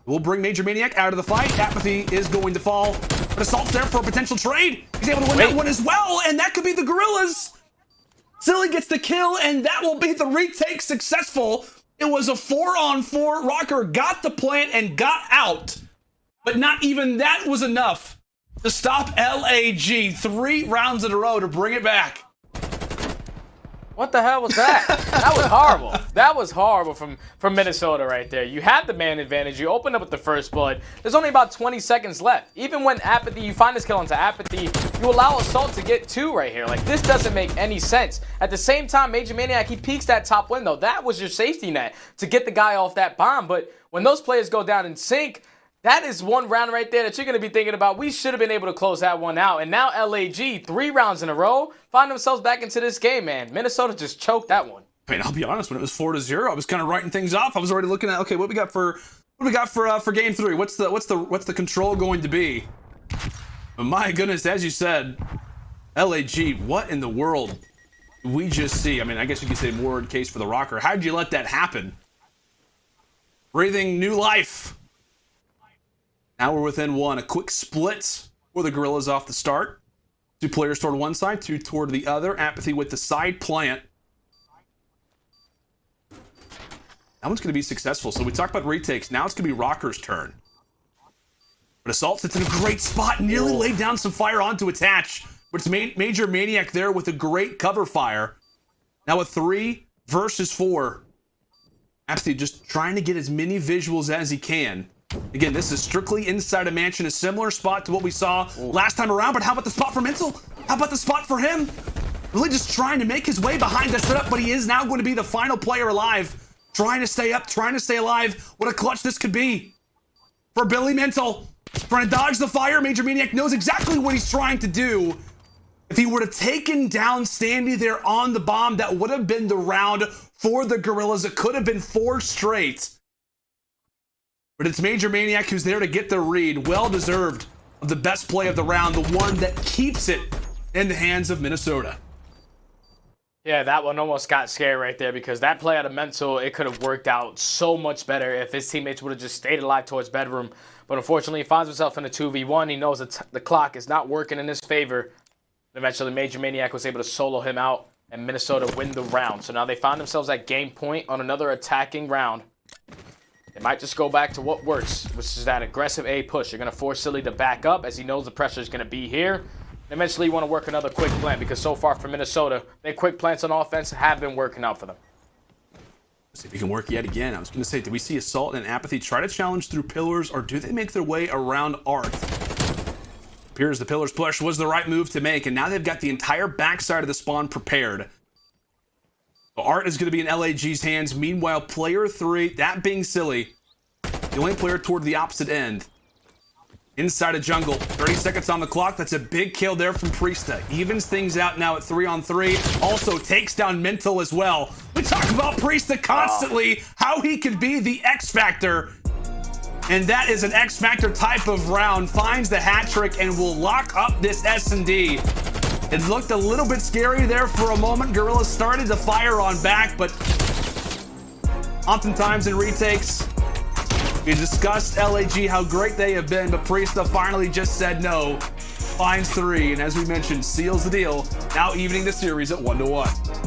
We'll bring MajorManiak out of the fight. aBeZy is going to fall, but Assault's there for a potential trade. He's able to win that one as well, and that could be the Guerrillas. Silly gets the kill, and that will be the retake successful. It was a 4-on-4. Røkkr got the plant and got out, but not even that was enough to stop LAG. 3 rounds in a row to bring it back. What the hell was that? That was horrible. That was horrible from Minnesota right there. You have the man advantage. You open up with the first blood. There's only about 20 seconds left. Even when aBeZy, you find this kill into aBeZy, you allow Assault to get 2 right here. Like, this doesn't make any sense. At the same time, MajorManiak, he peeks that top window. That was your safety net to get the guy off that bomb. But when those players go down in sync, that is one round right there that you're going to be thinking about. We should have been able to close that one out. And now LAG, 3 rounds in a row, find themselves back into this game, man. Minnesota just choked that one. I mean, I'll be honest, when it was 4-0, I was kind of writing things off. I was already looking at, okay, what we got for game 3? What's the control going to be? But my goodness, as you said, LAG, what in the world did we just see? I mean, I guess you could say more in case for the Røkkr. How did you let that happen? Breathing new life. Now we're within 1. A quick split for the Guerrillas off the start. 2 players toward one side, 2 toward the other. aBeZy with the side plant. That one's going to be successful. So we talked about retakes. Now it's going to be Røkkr's turn. But Assault sits in a great spot. Nearly laid down some fire onto attach. But it's MajorManiak there with a great cover fire. Now a 3 versus 4. aBeZy just trying to get as many visuals as he can. Again, this is strictly inside a mansion, a similar spot to what we saw last time around, but how about the spot for Mental? How about the spot for him? Really just trying to make his way behind the setup, but he is now going to be the final player alive. Trying to stay up, trying to stay alive. What a clutch this could be for Billy Mental. Trying to dodge the fire. MajorManiak knows exactly what he's trying to do. If he would have taken down Standy there on the bomb, that would have been the round for the Guerrillas. It could have been 4 straight. But it's MajorManiak who's there to get the read. Well-deserved of the best play of the round. The one that keeps it in the hands of Minnesota. Yeah, that one almost got scary right there because that play out of Mental, it could have worked out so much better if his teammates would have just stayed alive towards bedroom. But unfortunately, he finds himself in a 2v1. He knows that the clock is not working in his favor. Eventually, MajorManiak was able to solo him out and Minnesota win the round. So now they find themselves at game point on another attacking round. They might just go back to what works, which is that aggressive A push. You're going to force Silly to back up as he knows the pressure is going to be here. And eventually, you want to work another quick plant because so far for Minnesota, their quick plants on offense have been working out for them. Let's see if we can work yet again. I was going to say, do we see Assault and aBeZy try to challenge through pillars, or do they make their way around Art? Appears the pillars push was the right move to make, and now they've got the entire backside of the spawn prepared. So Art is going to be in LAG's hands. Meanwhile, player 3, that being Silly, the only player toward the opposite end. Inside a jungle, 30 seconds on the clock. That's a big kill there from Priestahh. Evens things out now at 3-on-3. Also takes down Mental as well. We talk about Priestahh constantly, how he could be the X Factor. And that is an X Factor type of round. Finds the hat trick and will lock up this S&D. It looked a little bit scary there for a moment. Guerrillas started to fire on back, but oftentimes in retakes, we discussed LAG, how great they have been, but Priestahh finally just said no. Finds 3, and as we mentioned, seals the deal, now evening the series at 1-1.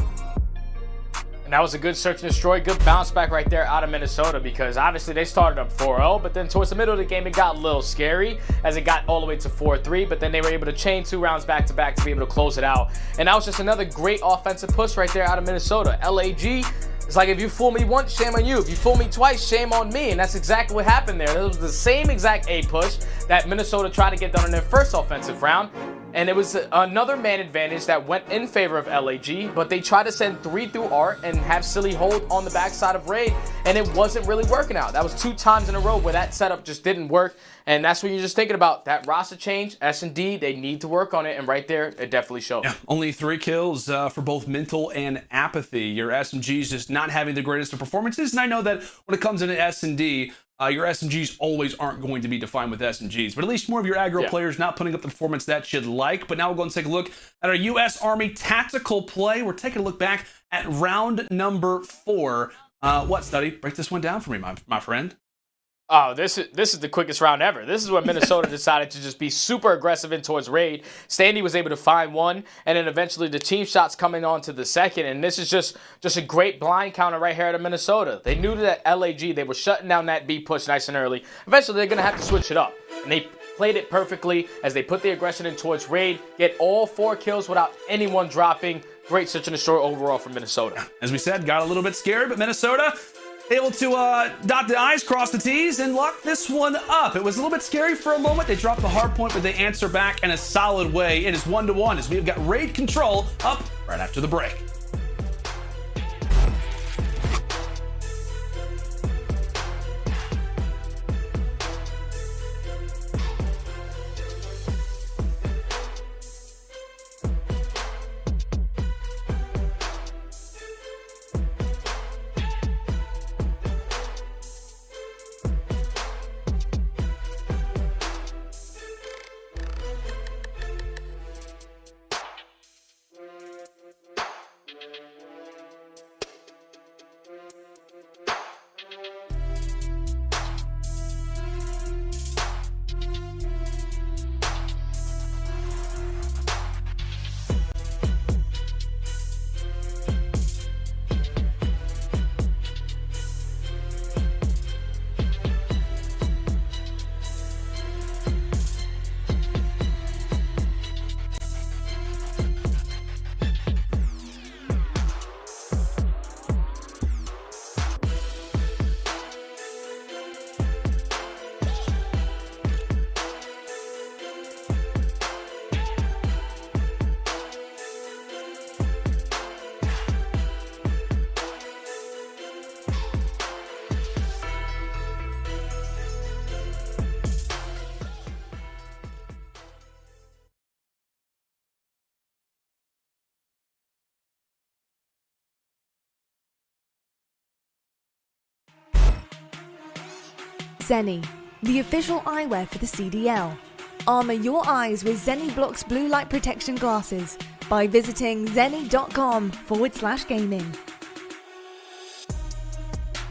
And that was a good search and destroy, good bounce back right there out of Minnesota because obviously they started up 4-0, but then towards the middle of the game, it got a little scary as it got all the way to 4-3, but then they were able to chain 2 rounds back to back to be able to close it out. And that was just another great offensive push right there out of Minnesota. LAG, it's like if you fool me once, shame on you. If you fool me twice, shame on me. And that's exactly what happened there. It was the same exact A push that Minnesota tried to get done in their first offensive round. And it was another man advantage that went in favor of LAG, but they tried to send 3 through Art and have Silly hold on the backside of Raid, and it wasn't really working out. That was 2 times in a row where that setup just didn't work, and that's when you're just thinking about that roster change. S&D, they need to work on it, and right there, it definitely showed. Yeah, only 3 kills for both Mental and aBeZy. Your SMGs just not having the greatest of performances, and I know that when it comes into S&D, your SMGs always aren't going to be defined with SMGs, but at least more of your aggro players not putting up the performance that you'd like. But now we're going to take a look at our U.S. Army tactical play. We're taking a look back at round number 4. What, Study? Break this one down for me, my friend. Oh, this is the quickest round ever. This is when Minnesota decided to just be super aggressive in towards Raid. Standy was able to find 1, and then eventually the team shots coming on to the second, and this is just a great blind counter right here out of Minnesota. They knew that LAG, they were shutting down that B push nice and early. Eventually, they're going to have to switch it up, and they played it perfectly as they put the aggression in towards raid, get all 4 kills without anyone dropping. Great search and destroy overall from Minnesota. As we said, got a little bit scared, but Minnesota able to dot the I's, cross the T's, and lock this one up. It was a little bit scary for a moment. They dropped the hard point, but they answer back in a solid way. It is 1-1 as we've got raid control up right after the break. Seany, the official eyewear for the CDL. Armor your eyes with Seany Blocks blue light protection glasses by visiting seany.com/gaming.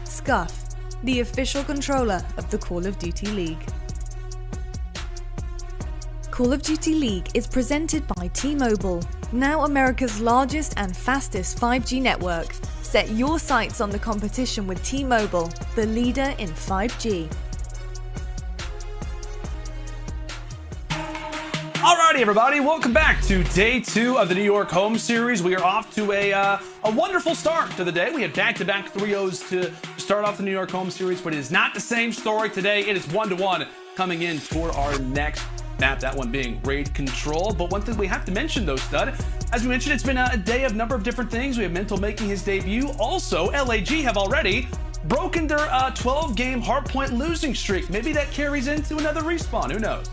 Scuff, the official controller of the Call of Duty League. Call of Duty League is presented by T-Mobile, now America's largest and fastest 5G network. Set your sights on the competition with T-Mobile, the leader in 5G. Alrighty, everybody, welcome back to day 2 of the New York home series. We are off to a wonderful start to the day. We had back-to-back 3-0s to start off the New York home series, but it is not the same story today. It is 1-1 coming in for our next map, that one being raid control. But one thing we have to mention, though, Stud, as we mentioned, it's been a day of a number of different things. We have Mental making his debut. Also, LAG have already broken their 12-game hardpoint losing streak. Maybe that carries into another respawn. Who knows?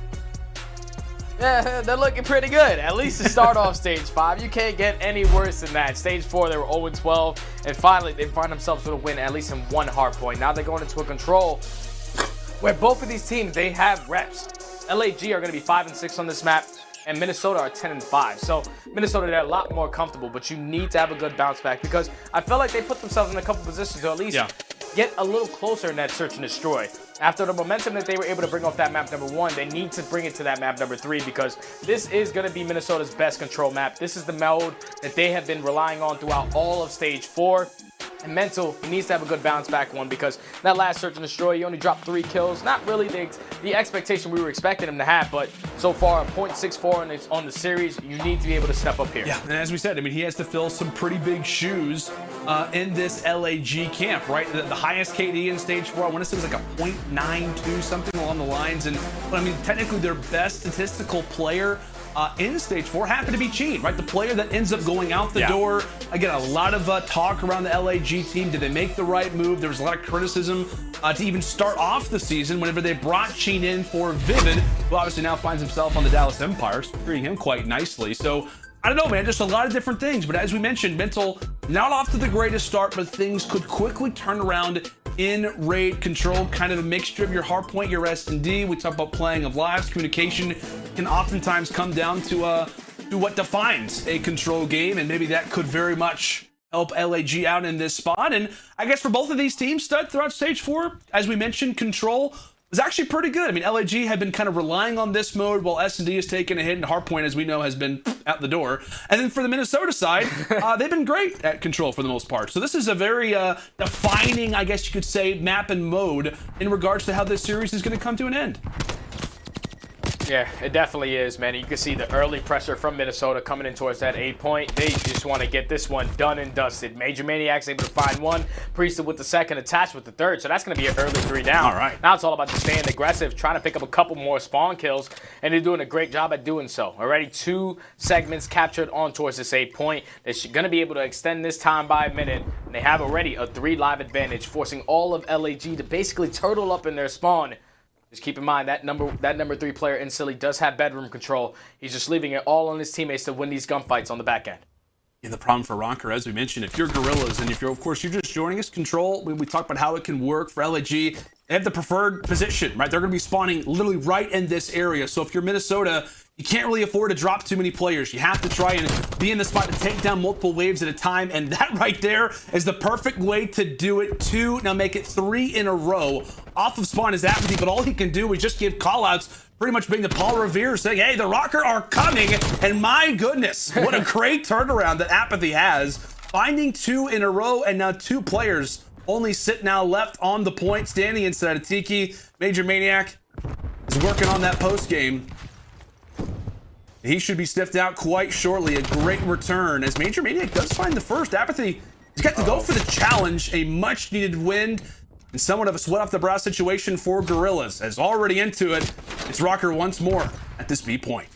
Yeah, they're looking pretty good. At least to start off stage 5. You can't get any worse than that. Stage 4, they were 0-12, and finally they find themselves with a win, at least in one hardpoint. Now they're going into a control where both of these teams, they have reps. LAG are going to be 5-6 on this map, and Minnesota are 10-5. So Minnesota, they're a lot more comfortable, but you need to have a good bounce back because I felt like they put themselves in a couple positions to at least get a little closer in that search and destroy. After the momentum that they were able to bring off that map number 1, they need to bring it to that map number 3 because this is going to be Minnesota's best control map. This is the mode that they have been relying on throughout all of stage 4. And Mental needs to have a good bounce back one because that last search and destroy, he only dropped 3 kills. Not really the expectation we were expecting him to have, but so far, 0.64 on the series. You need to be able to step up here. Yeah, and as we said, I mean, he has to fill some pretty big shoes in this LAG camp, right? The highest KD in stage 4, I want to say was like a 0.92, something along the lines. And I mean, technically their best statistical player in stage 4 happened to be Cheen, right? The player that ends up going out the door. Again, a lot of talk around the LAG team. Did they make the right move? There was a lot of criticism to even start off the season whenever they brought Cheen in for Vivid, who obviously now finds himself on the Dallas Empire, treating him quite nicely. So I don't know, man, just a lot of different things. But as we mentioned, Mental not off to the greatest start, but things could quickly turn around in raid control. Kind of a mixture of your hardpoint, your S&D. We talk about playing of lives. Communication can oftentimes come down to what defines a control game, and maybe that could very much help LAG out in this spot. And I guess for both of these teams, Stud, throughout stage 4, as we mentioned, control was actually pretty good. I mean, LAG had been kind of relying on this mode while S&D has taken a hit, and hardpoint, as we know, has been out the door. And then for the Minnesota side, they've been great at control for the most part. So this is a very defining, I guess you could say, map and mode in regards to how this series is going to come to an end. Yeah, it definitely is, man. You can see the early pressure from Minnesota coming in towards that 8 point. They just want to get this one done and dusted. MajorManiak's able to find one. Priestahh with the second, attached with the third. So that's going to be an early 3 down. All right. Now it's all about just staying aggressive, trying to pick up a couple more spawn kills, and they're doing a great job at doing so. Already 2 segments captured on towards this 8 point. They're going to be able to extend this time by a minute, and they have already a 3 live advantage, forcing all of LAG to basically turtle up in their spawn. Just keep in mind that number 3 player in Cellium does have bedroom control. He's just leaving it all on his teammates to win these gunfights on the back end. Yeah, the problem for Røkkr, as we mentioned, if you're Guerrillas and if you're, of course, you're just joining us, control, we talked about how it can work for LAG. They have the preferred position, right? They're going to be spawning literally right in this area. So if you're Minnesota, you can't really afford to drop too many players. You have to try and be in the spot to take down multiple waves at a time. And that right there is the perfect way to do it. 2, now make it 3 in a row. Off of spawn is aBeZy, but all he can do is just give callouts, pretty much being the Paul Revere, saying, hey, the Røkkr are coming. And my goodness, what a great turnaround that aBeZy has. Finding 2 in a row, and now 2 players only sit now left on the point, standing inside of Tiki. MajorManiak is working on that post game. He should be sniffed out quite shortly. A great return as MajorManiak does find the first. aBeZy has got to go for the challenge. A much needed win and somewhat of a sweat off the brow situation for Guerrillas. As already into it, it's Røkkr once more at this B point.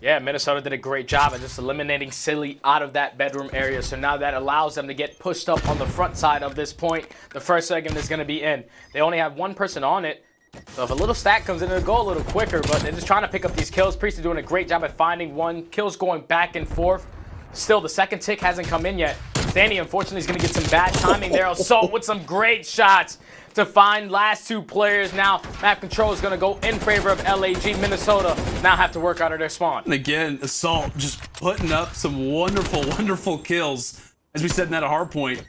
Yeah, Minnesota did a great job of just eliminating Cellium out of that bedroom area. So now that allows them to get pushed up on the front side of this point. The first segment is going to be in. They only have 1 person on it. So if a little stack comes in, it'll go a little quicker, but they're just trying to pick up these kills. Priestahh doing a great job at finding 1. Kills going back and forth. Still, the second tick hasn't come in yet. Standy, unfortunately, is going to get some bad timing there. Assault with some great shots to find last 2 players. Now, map control is going to go in favor of LAG. Minnesota now have to work out of their spawn. And again, Assault just putting up some wonderful, wonderful kills. As we said in that hard point,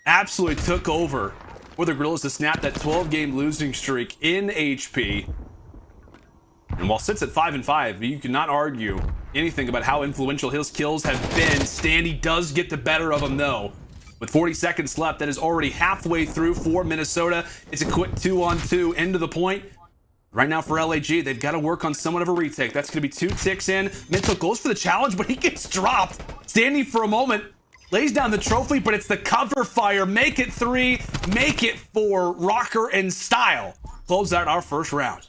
absolutely took over for the Guerrillas to snap that 12-game losing streak in HP. And while sits at 5-5, you cannot argue anything about how influential his kills have been. Standy does get the better of him, though. With 40 seconds left, that is already halfway through for Minnesota. It's a quick 2-on-2 into the point. Right now for LAG, they've got to work on somewhat of a retake. That's going to be 2 ticks in. Mental goes for the challenge, but he gets dropped. Standy for a moment lays down the trophy, but it's the cover fire. Make it 3, make it 4. Røkkr in style. Close out our first round.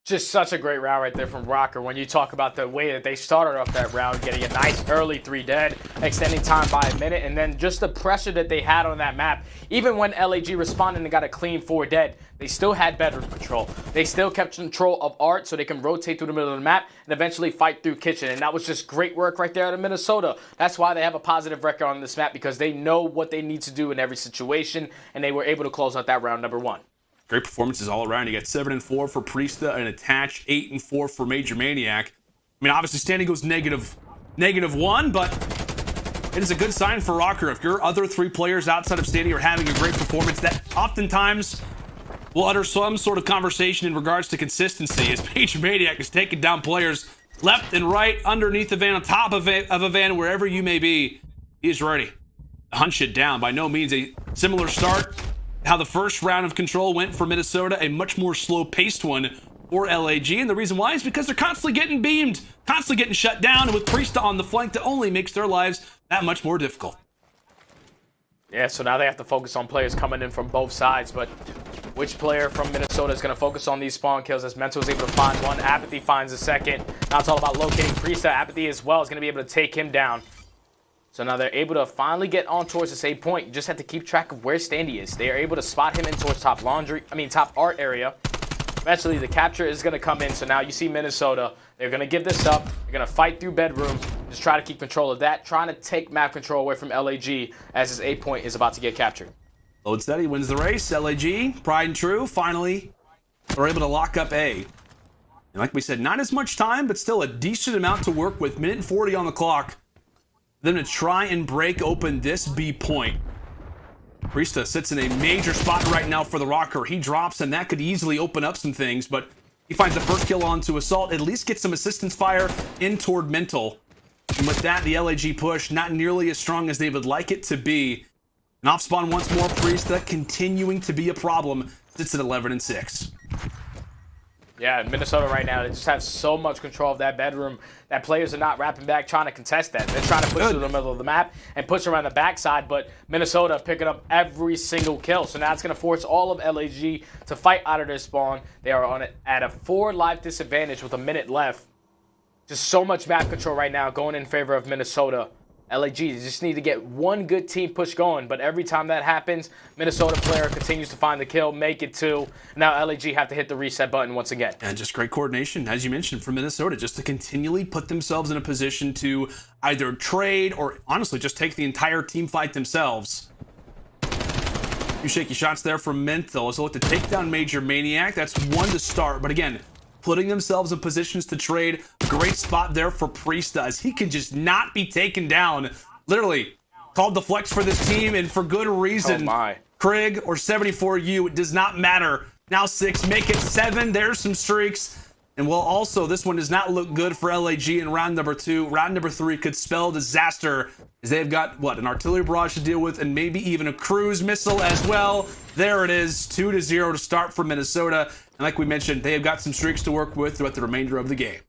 Just such a great round right there from Røkkr. When you talk about the way that they started off that round, getting a nice early 3 dead, extending time by a minute, and then just the pressure that they had on that map. Even when LAG responded and got a clean 4 dead, they still had bedroom control. They still kept control of Art so they can rotate through the middle of the map and eventually fight through Kitchen. And that was just great work right there out of Minnesota. That's why they have a positive record on this map, because they know what they need to do in every situation, and they were able to close out that round number 1. Great performances all around. You got 7-4 for Priestahh and Attach, 8-4 for MajorManiak. I mean, obviously, Standy goes -1, but it is a good sign for Røkkr. If your other 3 players outside of Standy are having a great performance, that oftentimes will utter some sort of conversation in regards to consistency, as MajorManiak is taking down players left and right, underneath the van, on top of a van, wherever you may be. He is ready to hunt shit down. By no means a similar start. How the first round of control went for Minnesota, a much more slow-paced one for LAG, and the reason why is because they're constantly getting beamed, constantly getting shut down, and with Priestahh on the flank, that only makes their lives that much more difficult. Yeah, so now they have to focus on players coming in from both sides, but which player from Minnesota is going to focus on these spawn kills, as Mental is able to find 1, aBeZy finds a second. Now it's all about locating Priestahh. aBeZy as well is going to be able to take him down. So now they're able to finally get on towards this 8 point. You just have to keep track of where Standy is. They are able to spot him in towards top art area. Eventually the capture is going to come in. So now you see Minnesota. They're going to give this up. They're going to fight through bedroom. Just try to keep control of that. Trying to take map control away from LAG as this 8 point is about to get captured. Load steady wins the race. LAG, pride and true, finally are able to lock up A. And like we said, not as much time, but still a decent amount to work with. 1:40 on the clock. Them to try and break open this B point. Priestahh sits in a major spot right now for the Røkkr. He drops, and that could easily open up some things, but he finds the first kill onto Assault, at least gets some assistance fire in toward Mental. And with that, the LAG push not nearly as strong as they would like it to be. And off spawn once more, Priestahh continuing to be a problem. Sits at 11-6. Yeah, in Minnesota right now, they just have so much control of that bedroom that players are not wrapping back trying to contest that. They're trying to push to the middle of the map and push around the backside, but Minnesota picking up every single kill. So now it's going to force all of LAG to fight out of their spawn. They are on it at a 4 life disadvantage with a minute left. Just so much map control right now going in favor of Minnesota. LAG just need to get one good team push going, but every time that happens, Minnesota player continues to find the kill, make it 2. Now LAG have to hit the reset button once again. And just great coordination, as you mentioned, from Minnesota, just to continually put themselves in a position to either trade or honestly just take the entire team fight themselves. Few shaky shots there from Mint, though, as they look to take down MajorManiak. That's 1 to start, but again, putting themselves in positions to trade. Great spot there for Priestahh, as he can just not be taken down. Literally called the flex for this team, and for good reason. Oh my. Krig or 74U, it does not matter. Now 6, make it 7. There's some streaks. And well, also, this one does not look good for LAG in round number 2. Round number 3 could spell disaster, as they've got, what, an artillery barrage to deal with, and maybe even a cruise missile as well. There it is, 2-0 to start for Minnesota. And like we mentioned, they have got some streaks to work with throughout the remainder of the game.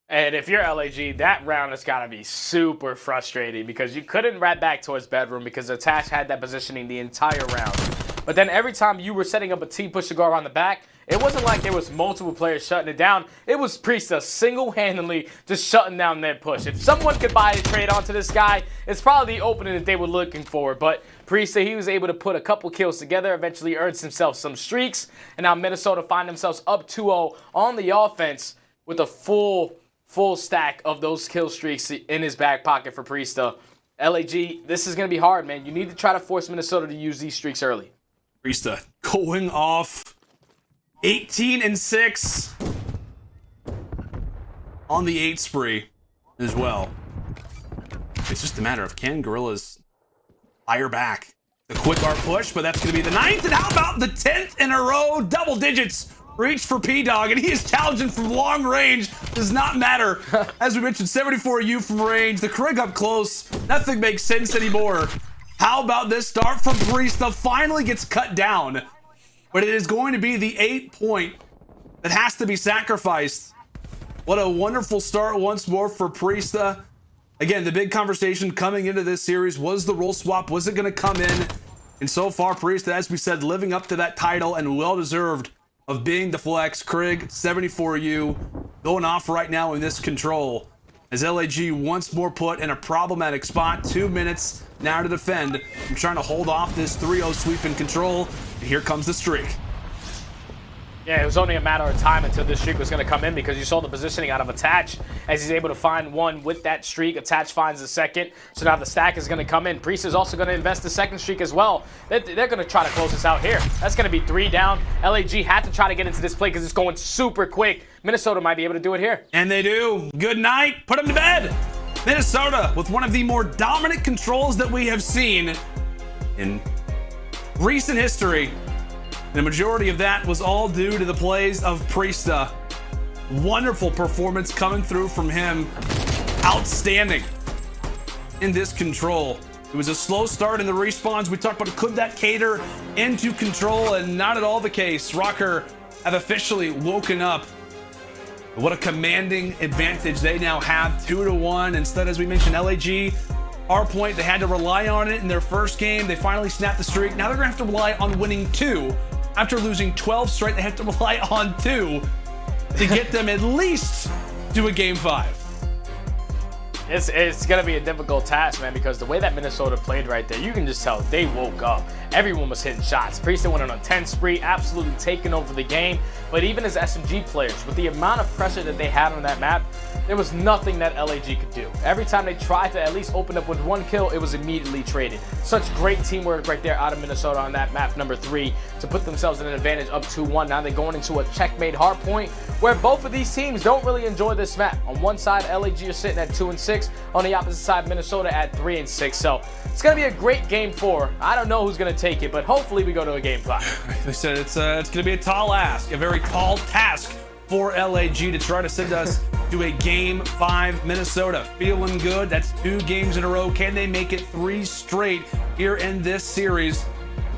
And if you're LAG, that round has got to be super frustrating because you couldn't rat back towards bedroom because Attach had that positioning the entire round. But then every time you were setting up a team push to go around the back, it wasn't like there was multiple players shutting it down. It was Priestahh single-handedly just shutting down their push. If someone could buy a trade onto this guy, it's probably the opening that they were looking for. But Priestahh, he was able to put a couple kills together, eventually earns himself some streaks, and now Minnesota find themselves up 2-0 on the offense with a full stack of those kill streaks in his back pocket for Priestahh. LAG, this is going to be hard, man. You need to try to force Minnesota to use these streaks early. Priestahh going off 18-6 on the 8 spree as well. It's just a matter of can Guerrillas fire back. The quick art push, but that's going to be the 9th. And how about the 10th in a row? Double digits reach for P-Dog, and he is challenging from long range. Does not matter. As we mentioned, 74U from range. The Krig up close. Nothing makes sense anymore. How about this start from Priestahh? Finally gets cut down. But it is going to be the 8-point that has to be sacrificed. What a wonderful start once more for Priestahh. Again, the big conversation coming into this series was the role swap. Was it going to come in? And so far, Priestahh, as we said, living up to that title and well-deserved of being the flex. Krig, 74U, going off right now in this control. As LAG once more put in a problematic spot. 2 minutes now to defend. I'm trying to hold off this 3-0 sweep in control. And here comes the streak. Yeah, it was only a matter of time until this streak was going to come in because you saw the positioning out of Attach as he's able to find one with that streak. Attach finds the second, so now the stack is going to come in. Priestahh is also going to invest the second streak as well. They're going to try to close this out here. That's going to be 3 down. LAG had to try to get into this play because it's going super quick. Minnesota might be able to do it here. And they do. Good night. Put them to bed. Minnesota with one of the more dominant controls that we have seen in recent history. And the majority of that was all due to the plays of Priestahh. Wonderful performance coming through from him. Outstanding in this control. It was a slow start in the respawns. We talked about could that cater into control, and not at all the case. Røkkr have officially woken up. What a commanding advantage they now have, 2-1. Instead, as we mentioned, LAG, our point, they had to rely on it in their first game. They finally snapped the streak. Now they're gonna have to rely on winning 2. After losing 12 straight, they have to rely on 2 to get them at least to a game 5. It's going to be a difficult task, man, because the way that Minnesota played right there, you can just tell they woke up. Everyone was hitting shots. Priestahh went on a 10 spree, absolutely taking over the game. But even as SMG players, with the amount of pressure that they had on that map, there was nothing that LAG could do. Every time they tried to at least open up with 1 kill, it was immediately traded. Such great teamwork right there out of Minnesota on that map number 3 to put themselves in an advantage up 2-1. Now they're going into a checkmate hard point where both of these teams don't really enjoy this map. On one side, LAG is sitting at 2-6. On the opposite side, Minnesota at 3-6. So it's going to be a great game 4. I don't know who's going to take it, but hopefully we go to a game 5. They said it's going to be a tall ask, a very tall task for LAG to try to send us to a game 5. Minnesota feeling good. That's 2 games in a row. Can they make it 3 straight here in this series?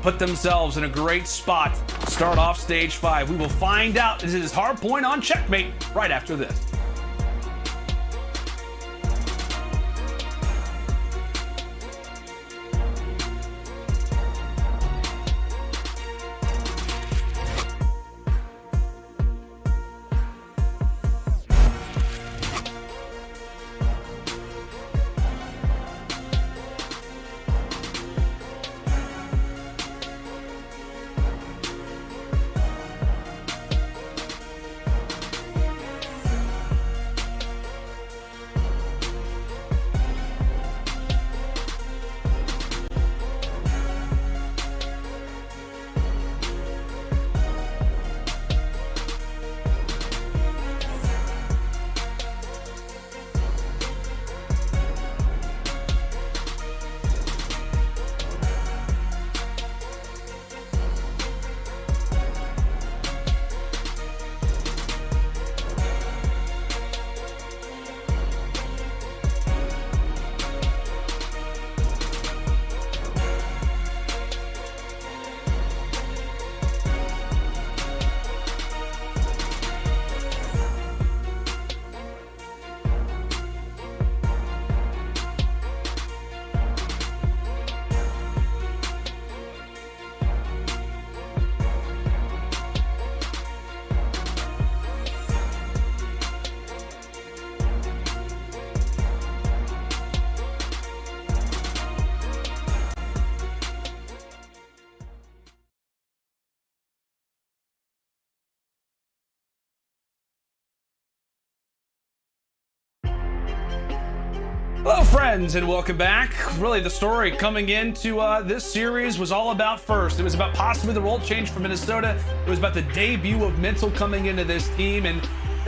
Put themselves in a great spot start off stage 5. We will find out. This is Hardpoint on Checkmate right after this. Hello friends and welcome back. Really the story coming into this series was all about first. It was about possibly the role change for Minnesota. It was about the debut of Mental coming into this team, and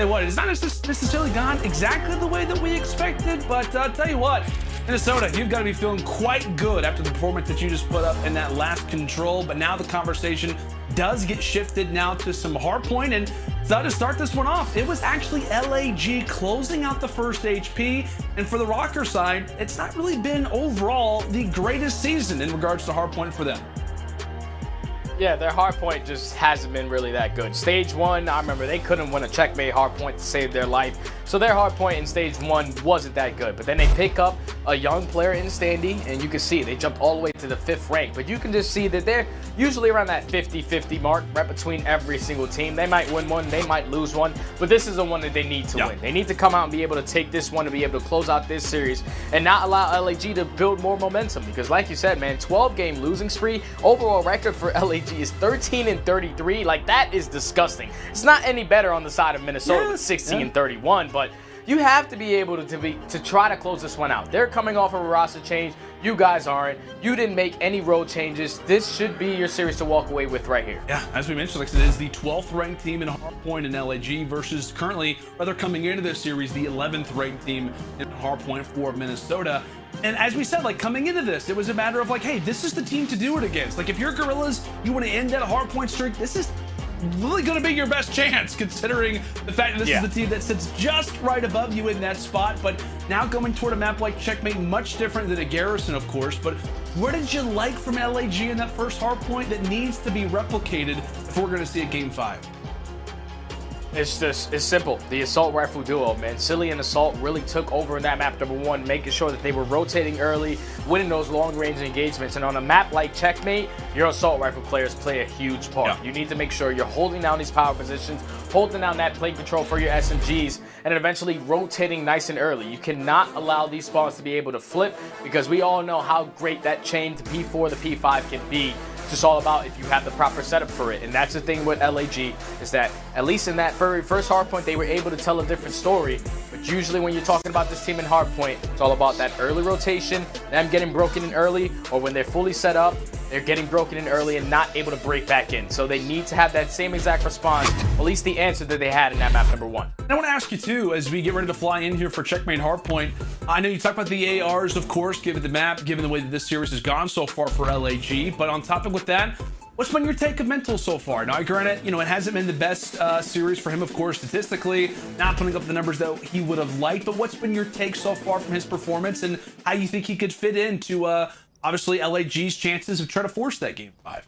what, it's not necessarily gone exactly the way that we expected, but I'll tell you what, Minnesota, you've got to be feeling quite good after the performance that you just put up in that last control. But now the conversation does get shifted now to some Hardpoint, and so to start this one off, it was actually LAG closing out the first HP, and for the Røkkr side, it's not really been overall the greatest season in regards to Hardpoint for them. Yeah, their hardpoint just hasn't been really that good. Stage 1, I remember they couldn't win a checkmate hardpoint to save their life. So their hardpoint in stage 1 wasn't that good. But then they pick up a young player in Standy, and you can see they jumped all the way to the 5th rank. But you can just see that they're usually around that 50-50 mark, right between every single team. They might win one, they might lose one, but this is the one that they need to win. They need to come out and be able to take this one to be able to close out this series and not allow LAG to build more momentum. Because like you said, man, 12-game losing spree, overall record for LAG is 13-33. Like, that is disgusting. It's not any better on the side of Minnesota with 16-31, but you have to be able to try to close this one out. They're coming off of a roster change. You guys aren't. You didn't make any role changes. This should be your series to walk away with right here. Yeah, as we mentioned, like I said, it is the 12th ranked team in Hardpoint in LAG versus currently, rather coming into this series, the 11th ranked team in Hardpoint for Minnesota. And as we said, like coming into this, it was a matter of like, hey, this is the team to do it against. Like if you're Guerrillas, you want to end that Hardpoint streak, this is really going to be your best chance, considering the fact that this is the team that sits just right above you in that spot. But now going toward a map like Checkmate, much different than a Garrison, of course. But what did you like from LAG in that first Hardpoint that needs to be replicated if we're going to see a Game 5? It's simple. The assault rifle duo, man. Cellium and Assault really took over in that map number 1, making sure that they were rotating early, winning those long-range engagements. And on a map like Checkmate, your assault rifle players play a huge part. You need to make sure you're holding down these power positions, holding down that plate control for your SMGs, and eventually rotating nice and early. You cannot allow these spawns to be able to flip, because we all know how great that chain to P4 to P5 can be. It's just all about if you have the proper setup for it. And that's the thing with LAG, is that at least in that very first Hardpoint, they were able to tell a different story. But usually when you're talking about this team in Hardpoint, it's all about that early rotation, them getting broken in early, or when they're fully set up, they're getting broken in early and not able to break back in. So they need to have that same exact response, at least the answer that they had in that map number 1. I want to ask you too, as we get ready to fly in here for Checkmate Hardpoint, I know you talked about the ARs, of course, given the map, given the way that this series has gone so far for LAG, but on top of with that, what's been your take of Mental so far? Now, granted, you know, it hasn't been the best series for him, of course, statistically, not putting up the numbers that he would have liked, but what's been your take so far from his performance and how you think he could fit into, obviously, LAG's chances of trying to force that Game 5?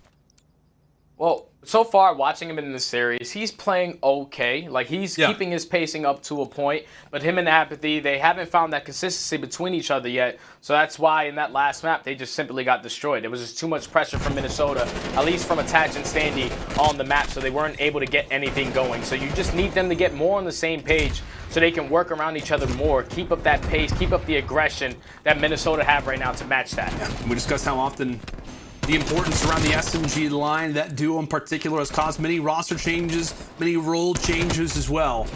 Well, So far, watching him in the series, he's playing okay. Like, he's keeping his pacing up to a point. But him and aBeZy, they haven't found that consistency between each other yet. So that's why in that last map, they just simply got destroyed. There was just too much pressure from Minnesota, at least from Attach and Standy on the map. So they weren't able to get anything going. So you just need them to get more on the same page so they can work around each other more, keep up that pace, keep up the aggression that Minnesota have right now to match that. Yeah. We discussed how often the importance around the SMG line, that duo in particular, has caused many roster changes, many role changes as well.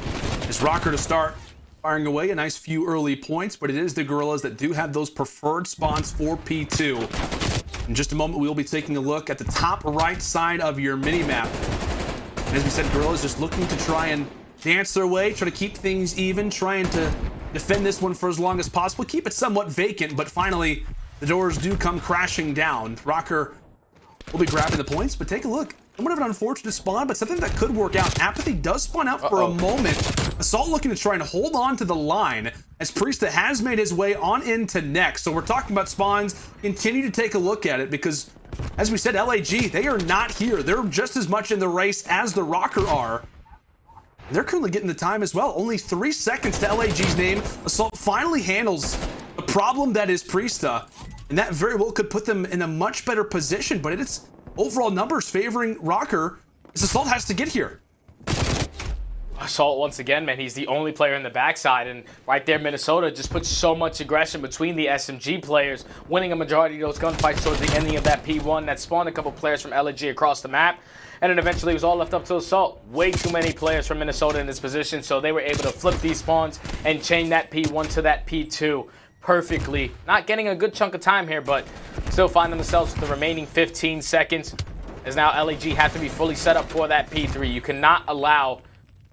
It's Røkkr to start firing away a nice few early points, but it is the Guerrillas that do have those preferred spawns for P2. In just a moment, we will be taking a look at the top right side of your mini-map. And as we said, Guerrillas just looking to try and dance their way, try to keep things even, trying to defend this one for as long as possible, keep it somewhat vacant, but finally, the doors do come crashing down. Røkkr will be grabbing the points, but take a look. Somewhat of an unfortunate spawn, but something that could work out. aBeZy does spawn out for a moment. Assault looking to try and hold on to the line as Priestahh has made his way on into next. So we're talking about spawns. Continue to take a look at it because, as we said, LAG, they are not here. They're just as much in the race as the Røkkr are. They're currently getting the time as well. Only 3 seconds to LAG's name. Assault finally handles the problem that is Priestahh, and that very well could put them in a much better position, but it's overall numbers favoring Røkkr as Assault has to get here. Assault, once again, man, he's the only player in the backside, and right there, Minnesota just puts so much aggression between the SMG players, winning a majority of those gunfights towards the ending of that P1 that spawned a couple players from LAG across the map, and then eventually it was all left up to Assault. Way too many players from Minnesota in this position, so they were able to flip these spawns and chain that P1 to that P2 perfectly. Not getting a good chunk of time here, but still finding themselves with the remaining 15 seconds, as now LAG have to be fully set up for that P3. You cannot allow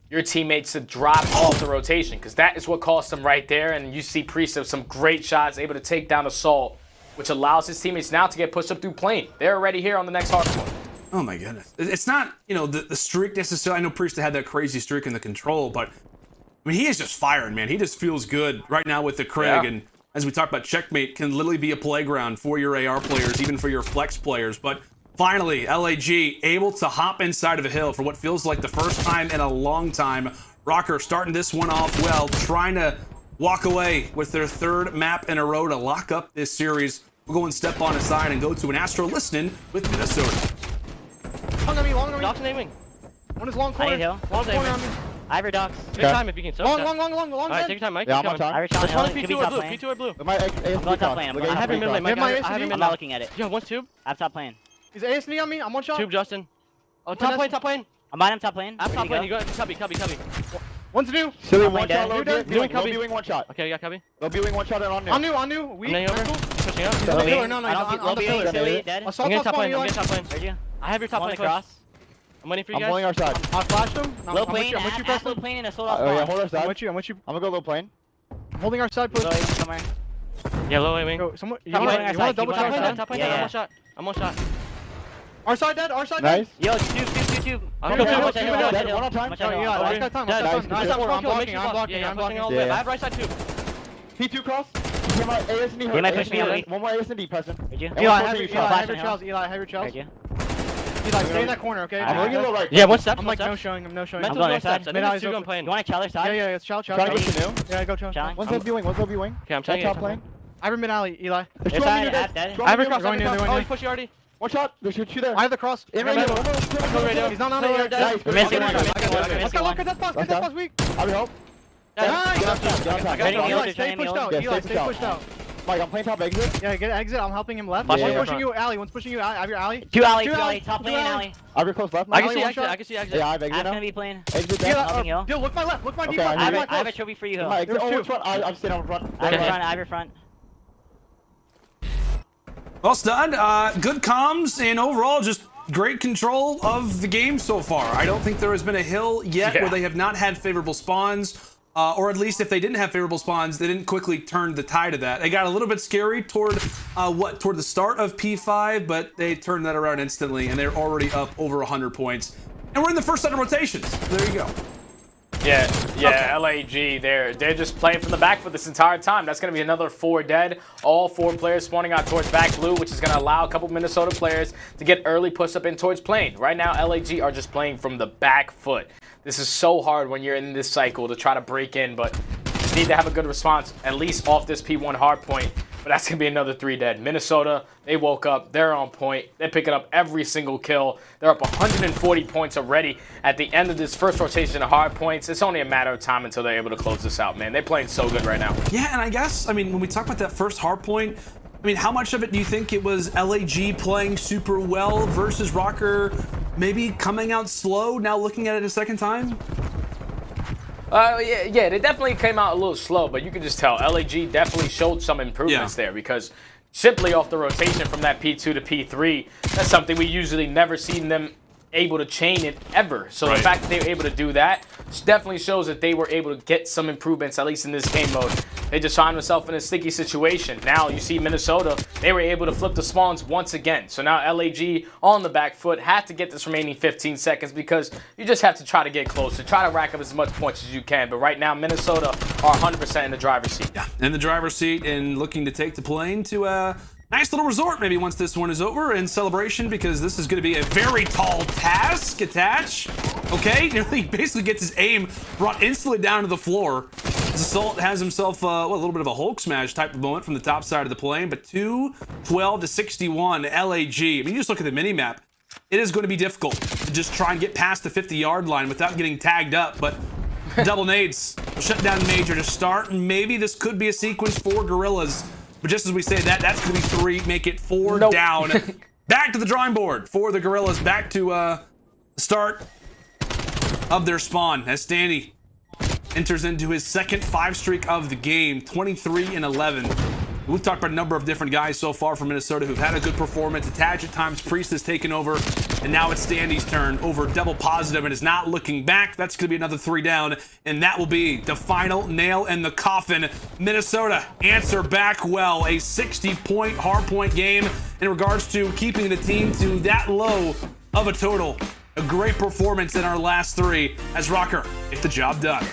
your teammates to drop off the rotation, because that is what cost them right there. And you see Priestahh with some great shots, able to take down Assault, which allows his teammates now to get pushed up through plane. They're already here on the next hardpoint. Oh my goodness. It's not, you know, the streak necessarily. I know Priestahh had that crazy streak in the control, but I mean, he is just firing, man. He just feels good right now with the Craig. And as we talked about, Checkmate can literally be a playground for your AR players, even for your flex players. But finally, LAG able to hop inside of a hill for what feels like the first time in a long time. Røkkr starting this one off well, trying to walk away with their third map in a row to lock up this series. We'll go and step on aside and go to an Astro listening with Minnesota. Long on me, long on me. Doc's naming. One is long corner. Long corner on me. Ivor Docs. Take time if you can. Long. Alright, take your time, Mike. Yeah, I'm on time. There's one P2 or blue. P2 or blue. I'm going top lane. I have your mid lane, Mike. I have your mid. I'm not looking at it. Yeah, one's tube. I'm top lane. Is ASD on me? I'm one shot. Tube, Justin. Oh, top lane. I'm behind him top lane. I'm top lane. You go. Cubby. One's new. Silly one shot. You're dead. Doing Cubby. Wing one shot. Okay, yeah, Cubby. They'll be wing one shot and on new. On new. We. Pushing up. No, he's on the pillar. Silly dead. I'm getting top lane. Where'd you? I have your top lane cross. I'm waiting for you guys. I'm pulling our side. I flashed him. Low plane, low plane and Assault off. Oh yeah, hold our side. I'm with you. I'm gonna go low plane. I'm holding our side push. Somewhere. Yeah, low wing. Go, you want to double shot our side? Top lane, I'm one shot. Our side dead. Nice. Yo, tube. I'm one on time. I got time. I'm blocking all the way. I have right side too. P2 cross. He might ASD. He might push me. One more ASD, Preston. Eli, have your Charles. Eli, stay in that corner, okay? I'm going a little right. Yeah, one step. I'm no showing. I'm going inside. You want to challenge side? Yeah, it's Charles. Try to get you new. Yeah, go Charles. One's LB wing. Okay, I'm trying to top lane. Iver mid alley, Eli. There's I have a cross. Oh, he's pushing already. One shot. There's two there. I have the cross. In radio. He's not on it yet. We're missing one. Let's go, get that pass weak. I'll be help. Nice. Stay pushed out. Mike, I'm playing top exit. Yeah, get exit. I'm helping him left. Yeah, One's pushing you alley. One's pushing you. I have your alley. Two alley. Top lane alley. I'll be close left. I can see exit. Yeah, I have exit I'm now. gonna be playing. Exit down. Yo, look my left. Look my deep Okay, left. I have a trophy for you, Hill. My exit. Oh, which one? I'm staying on front. Ivor front. Well done. Good comms and overall just great control of the game so far. I don't think there has been a hill yet where they have not had favorable spawns. Or at least if they didn't have favorable spawns, they didn't quickly turn the tide of that. It got a little bit scary toward toward the start of P5, but they turned that around instantly, and they're already up over 100 points. And we're in the first set of rotations. There you go. Yeah, LAG, they're just playing from the back for this entire time. That's going to be another 4 dead. All 4 players spawning out towards back blue, which is going to allow a couple Minnesota players to get early push up in towards plane. Right now, LAG are just playing from the back foot. This is so hard when you're in this cycle to try to break in, but you just need to have a good response, at least off this P1 hard point. But that's going to be another 3 dead. Minnesota, they woke up. They're on point. They're picking up every single kill. They're up 140 points already at the end of this first rotation of hard points. It's only a matter of time until they're able to close this out, man. They're playing so good right now. Yeah, and I guess, I mean, when we talk about that first hard point, I mean, how much of it do you think it was LAG playing super well versus Røkkr maybe coming out slow, now looking at it a second time? Yeah, they definitely came out a little slow, but you can just tell LAG definitely showed some improvements there because simply off the rotation from that P2 to P3, that's something we usually never seen them able to chain it ever. So the fact that they were able to do that definitely shows that they were able to get some improvements, at least in this game mode. They just found themselves in a sticky situation. Now you see Minnesota, they were able to flip the spawns once again. So now LAG on the back foot had to get this remaining 15 seconds because you just have to try to get closer, try to rack up as much points as you can. But right now, Minnesota are 100% in the driver's seat. Yeah, in the driver's seat and looking to take the plane to a nice little resort maybe once this one is over in celebration, because this is going to be a very tall task attach. Okay, he basically gets his aim brought instantly down to the floor. Assault has himself a little bit of a Hulk smash type of moment from the top side of the plane, but 2-12 to 61 LAG. I mean, you just look at the mini-map. It is going to be difficult to just try and get past the 50-yard line without getting tagged up, but double nades will shut down Major to start, and maybe this could be a sequence for Guerrillas. But just as we say that, that's going to be 3, make it 4 down. Back to the drawing board for the Guerrillas, back to the start of their spawn as Standy enters into his second 5 streak of the game, 23 and 11. We've talked about a number of different guys so far from Minnesota who've had a good performance. Attach at times, Priestahh has taken over, and now it's Standy's turn over double positive and is not looking back. That's going to be another 3 down, and that will be the final nail in the coffin. Minnesota answer back well. A 60-point hardpoint game in regards to keeping the team to that low of a total. A great performance in our last 3 as Røkkr get the job done.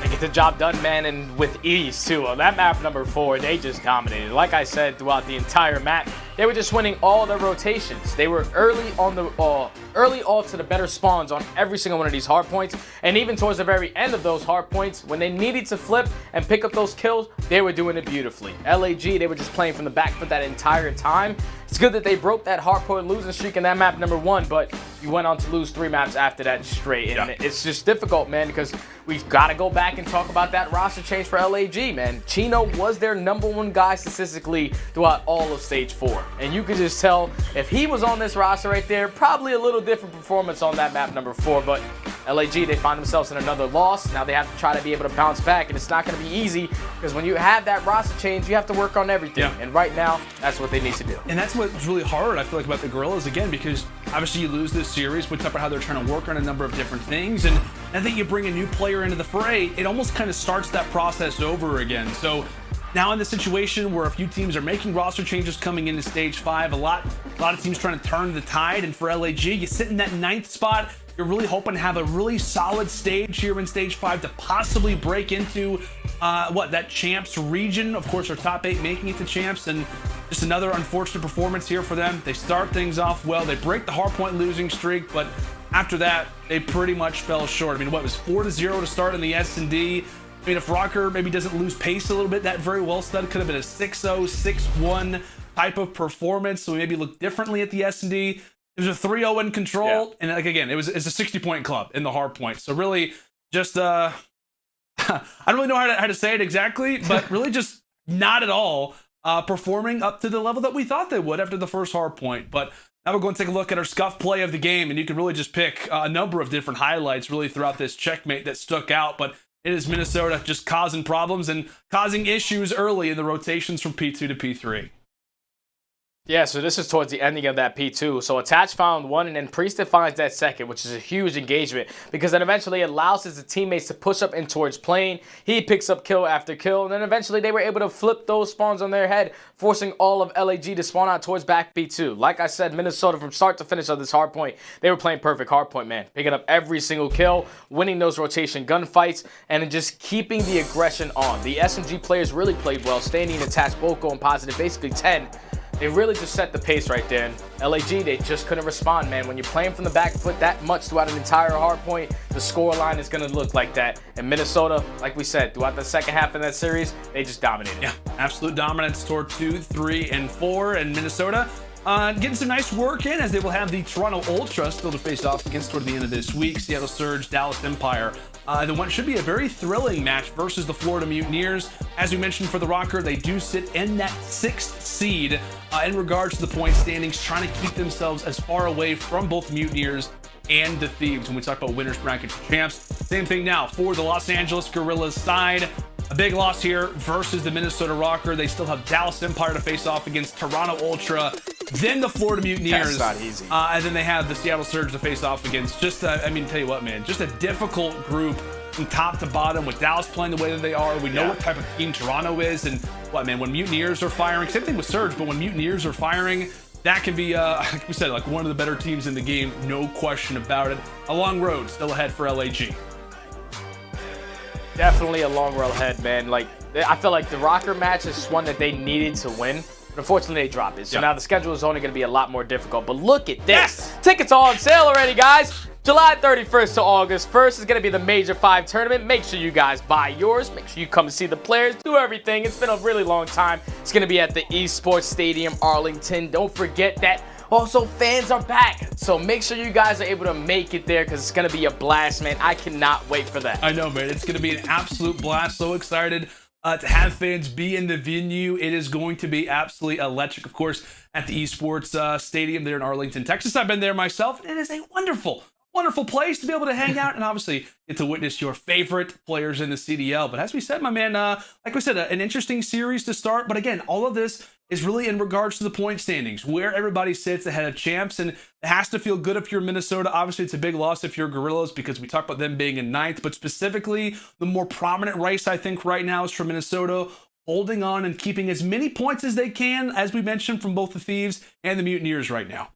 They get the job done, man, and with ease, too. On that map number 4, they just dominated. Like I said, throughout the entire map, they were just winning all their rotations. They were early off to the better spawns on every single one of these hard points, and even towards the very end of those hard points, when they needed to flip and pick up those kills, they were doing it beautifully. LAG, they were just playing from the back foot that entire time. It's good that they broke that hard point losing streak in that map number 1, but you went on to lose 3 maps after that straight, and it's just difficult, man, because we've got to go back and talk about that roster change for LAG, man. Chino was their #1 guy statistically throughout all of stage 4. And you could just tell if he was on this roster right there, probably a little different performance on that map number 4. But LAG, they find themselves in another loss. Now they have to try to be able to bounce back, and it's not going to be easy because when you have that roster change, you have to work on everything. And right now, that's what they need to do. And that's what's really hard, I feel like, about the Guerrillas, again, because obviously you lose this series. We talk about how they're trying to work on a number of different things, and I think you bring a new player into the fray, it almost kind of starts that process over again. So now in the situation where a few teams are making roster changes coming into stage 5, a lot of teams trying to turn the tide, and for LAG, you sit in that 9th spot. You're really hoping to have a really solid stage here in stage 5 to possibly break into that champs region. Of course, our top 8 making it to champs, and just another unfortunate performance here for them. They start things off well. They break the hardpoint losing streak, but after that, they pretty much fell short. I mean, what, it was 4-0 to start in the S&D. I mean, if Røkkr maybe doesn't lose pace a little bit, that very well could have been a 6-0, 6-1 type of performance. So we maybe look differently at the S&D. It was a 3-0 in control, and like again, it's a 60-point club in the hard point. So really, just I don't really know how to say it exactly, but really just not at all performing up to the level that we thought they would after the first hard point. But now we're going to take a look at our scuff play of the game, and you can really just pick a number of different highlights really throughout this checkmate that stuck out. But it is Minnesota just causing problems and causing issues early in the rotations from P2 to P3. Yeah, so this is towards the ending of that P2. So Attach found one, and then Priestahh finds that second, which is a huge engagement because then eventually it allows his teammates to push up in towards plane. He picks up kill after kill, and then eventually they were able to flip those spawns on their head, forcing all of LAG to spawn out towards back B2. Like I said, Minnesota from start to finish of this hardpoint, they were playing perfect hardpoint, man. Picking up every single kill, winning those rotation gunfights, and then just keeping the aggression on. The SMG players really played well. Standy and Attach both going positive, basically 10. They really just set the pace right there. And LAG, they just couldn't respond, man. When you're playing from the back foot that much throughout an entire hardpoint, the score line is going to look like that. And Minnesota, like we said, throughout the second half of that series, they just dominated. Yeah, absolute dominance toward 2, 3, and 4. And Minnesota getting some nice work in as they will have the Toronto Ultra still to face off against toward the end of this week. Seattle Surge, Dallas Empire. Then what should be a very thrilling match versus the Florida Mutineers. As we mentioned for the Røkkr, they do sit in that 6th seed in regards to the point standings, trying to keep themselves as far away from both Mutineers and the Thieves when we talk about winners bracket for champs. Same thing now for the Los Angeles Guerrillas side. A big loss here versus the Minnesota Røkkr. They still have Dallas Empire to face off against Toronto Ultra, then the Florida Mutineers. That's not easy. And then they have the Seattle Surge to face off against. Just, I mean, tell you what, man, just a difficult group from top to bottom with Dallas playing the way that they are. We know what type of team Toronto is. And what, man, when Mutineers are firing, same thing with Surge, but when Mutineers are firing, that can be, like we said, like one of the better teams in the game, no question about it. A long road still ahead for LAG. Definitely a long road ahead, man. Like, I feel like the Røkkr match is one that they needed to win, but unfortunately they dropped it. So now the schedule is only going to be a lot more difficult. But look at this. Yes! Tickets are on sale already, guys. July 31st to August 1st is going to be the Major 5 tournament. Make sure you guys buy yours. Make sure you come and see the players, do everything. It's been a really long time. It's going to be at the Esports Stadium, Arlington. Don't forget that. Also, fans are back, so make sure you guys are able to make it there because it's going to be a blast, man. I cannot wait for that. I know, man. It's going to be an absolute blast. So excited to have fans be in the venue. It is going to be absolutely electric, of course, at the Esports Stadium there in Arlington, Texas. I've been there myself. It is a wonderful place to be able to hang out and obviously get to witness your favorite players in the CDL. But as we said, my man, like we said, an interesting series to start. But again, all of this is really in regards to the point standings, where everybody sits ahead of champs. And it has to feel good if you're Minnesota. Obviously, it's a big loss if you're Guerrillas because we talked about them being in 9th. But specifically, the more prominent race, I think, right now is for Minnesota, holding on and keeping as many points as they can, as we mentioned, from both the Thieves and the Mutineers right now.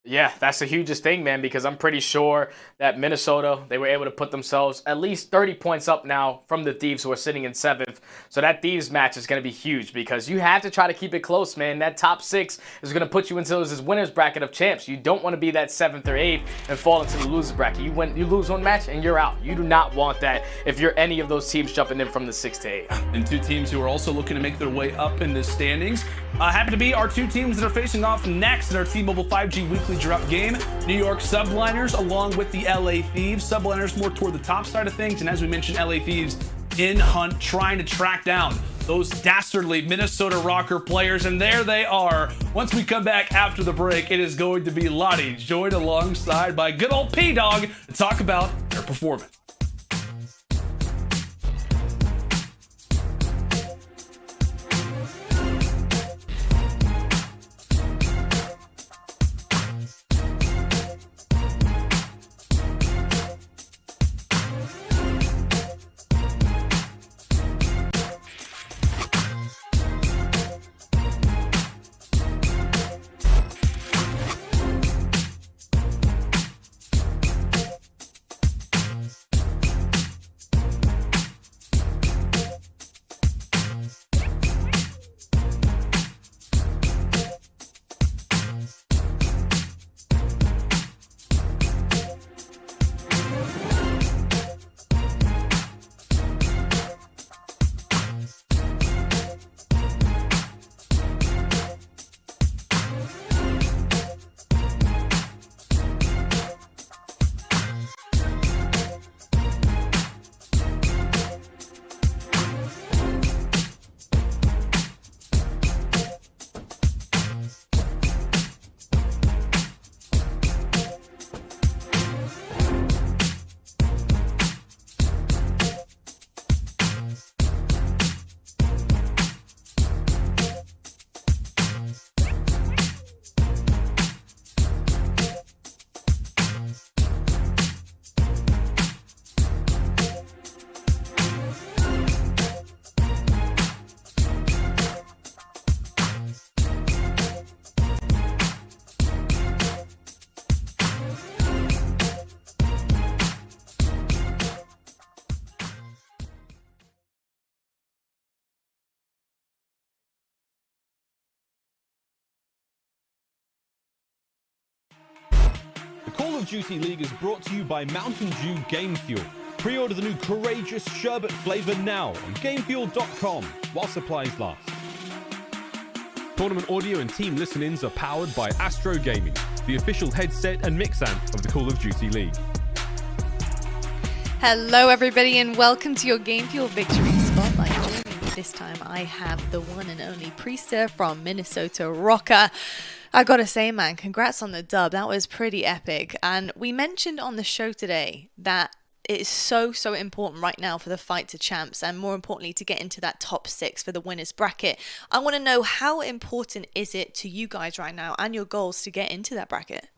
Yeah, that's the hugest thing, man, because I'm pretty sure that Minnesota, they were able to put themselves at least 30 points up now from the Thieves, who are sitting in 7th. So that Thieves match is going to be huge because you have to try to keep it close, man. That top 6 is going to put you into this winner's bracket of champs. You don't want to be that 7th or 8th and fall into the loser's bracket. You lose one match and you're out. You do not want that if you're any of those teams jumping in from the 6 to 8. And 2 teams who are also looking to make their way up in the standings happen to be our 2 teams that are facing off next in our T-Mobile 5G weekly drop game. New York Subliners along with the LA Thieves. Subliners more toward the top side of things, and as we mentioned, LA Thieves in hunt, trying to track down those dastardly Minnesota Røkkr players, and there they are. Once we come back after the break, it is going to be Lottie joined alongside by good old P-Dog to talk about their performance. of Duty League is brought to you by Mountain Dew Game Fuel. Pre-order the new Courageous Sherbet flavor now on GameFuel.com while supplies last. Tournament audio and team listen-ins are powered by Astro Gaming, the official headset and mix amp of the Call of Duty League. Hello everybody and welcome to your Game Fuel Victory Spotlight. Joining me this time I have the one and only Priestahh from Minnesota, Røkkr. I gotta say, man, congrats on the dub. That was pretty epic. And we mentioned on the show today that it is so important right now for the fight to champs, and more importantly to get into that top 6 for the winners bracket. I want to know, how important is it to you guys right now and your goals to get into that bracket?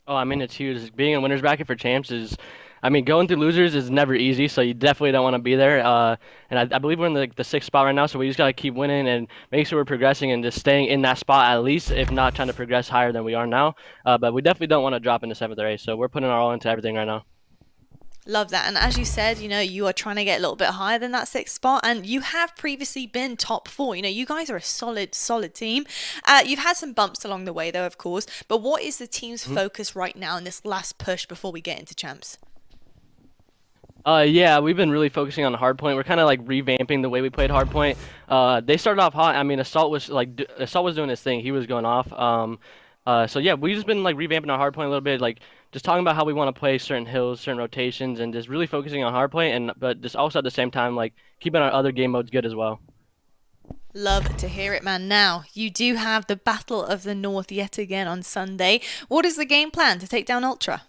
Oh, I mean, it's huge. Being in winners bracket for champs is, I mean, going through losers is never easy, so you definitely don't want to be there. And I believe we're in the 6th spot right now, so we just got to keep winning and make sure we're progressing and just staying in that spot at least, if not trying to progress higher than we are now. But we definitely don't want to drop into 7th or 8th, so we're putting our all into everything right now. Love that. And as you said, you know, you are trying to get a little bit higher than that 6th spot, and you have previously been top 4. You know, you guys are a solid team. You've had some bumps along the way though, of course, but what is the team's focus right now in this last push before we get into champs? Yeah, we've been really focusing on hardpoint. We're kind of like revamping the way we played hardpoint. They started off hot. I mean, Assault was doing his thing. He was going off. So yeah, we've just been like revamping our hardpoint a little bit, like just talking about how we want to play certain hills, certain rotations, and just really focusing on hardpoint, but just also at the same time like keeping our other game modes good as well. Love to hear it, man. Now, you do have the Battle of the North yet again on Sunday. What is the game plan to take down Ultra?